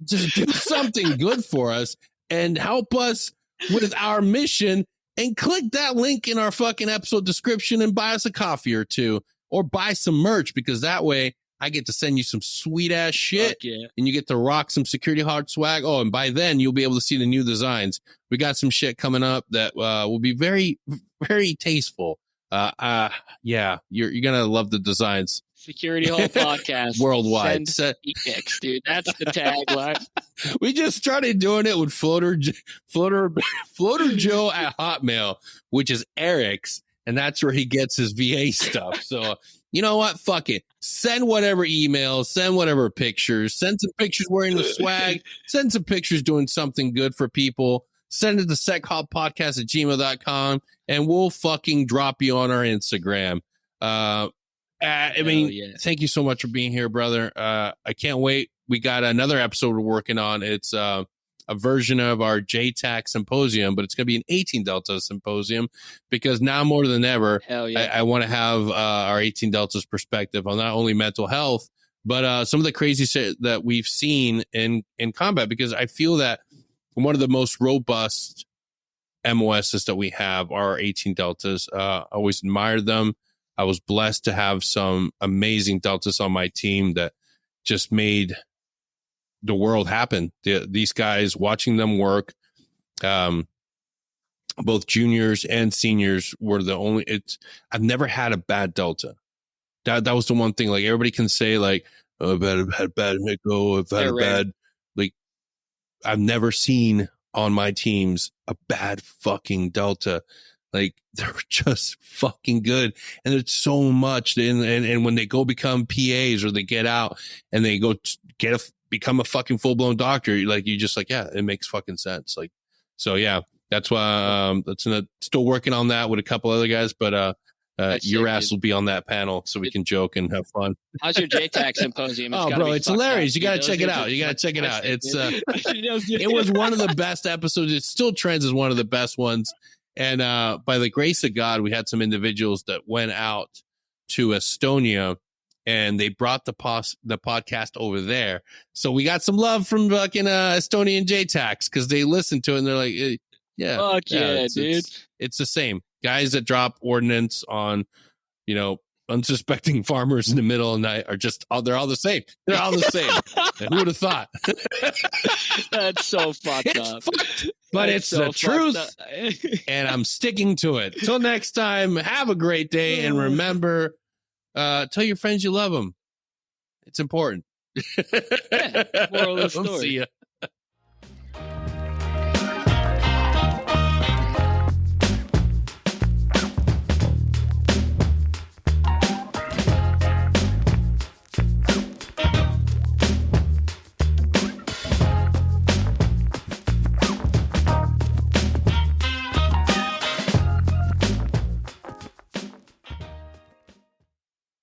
just do something good for us and help us with our mission. And click that link in our fucking episode description and buy us a coffee or two or buy some merch because that way I get to send you some sweet ass shit and you get to rock some Security Halt swag. Oh, and by then you'll be able to see the new designs. We got some shit coming up that will be very, very tasteful. Yeah, you're going to love the designs. Security Halt Podcast. Worldwide. Pics, dude. That's the tagline. We just started doing it with Floater Joe at Hotmail, which is Eric's. And that's where he gets his VA stuff. So, you know what? Fuck it. Send whatever emails, send whatever pictures, send some pictures wearing the swag, send some pictures doing something good for people. Send it to sechaltpodcast@gmail.com and we'll fucking drop you on our Instagram. Thank you so much for being here, brother. I can't wait. We got another episode we're working on. It's a version of our JTAC symposium, but it's going to be an 18 Delta symposium because now more than ever, I want to have our 18 Deltas perspective on not only mental health, but some of the crazy shit that we've seen in combat, because I feel that one of the most robust MOSs that we have are our 18 Deltas. I always admired them. I was blessed to have some amazing Deltas on my team that just made the world happen. These guys, watching them work, both juniors and seniors were the only. I've never had a bad Delta. That was the one thing. Like everybody can say, like, oh, I've had bad Miko, I've had a bad. Like, I've never seen on my teams a bad fucking Delta. Like they're just fucking good. And there's so much. And when they go become PAs or they get out and they go become a fucking full blown doctor, like you just like, yeah, it makes fucking sense. Like, so yeah, that's why, still working on that with a couple other guys, but, your ass will be on that panel so we can joke and have fun. How's your JTAC symposium? Oh, bro, it's hilarious. You got to check it out. You got to check it out. It's, it was one of the best episodes. It still trends as one of the best ones. And by the grace of God, we had some individuals that went out to Estonia and they brought the podcast over there. So we got some love from fucking Estonian JTACs because they listened to it and they're like, yeah. Fuck yeah, dude. It's the same. Guys that drop ordnance on, unsuspecting farmers in the middle of the night are just, they're all the same. They're all the same. Who would have thought? That's so fucked up. But it's the truth, and I'm sticking to it. Till next time, have a great day, and remember, tell your friends you love them. It's important. Yeah, moral of the story. See ya.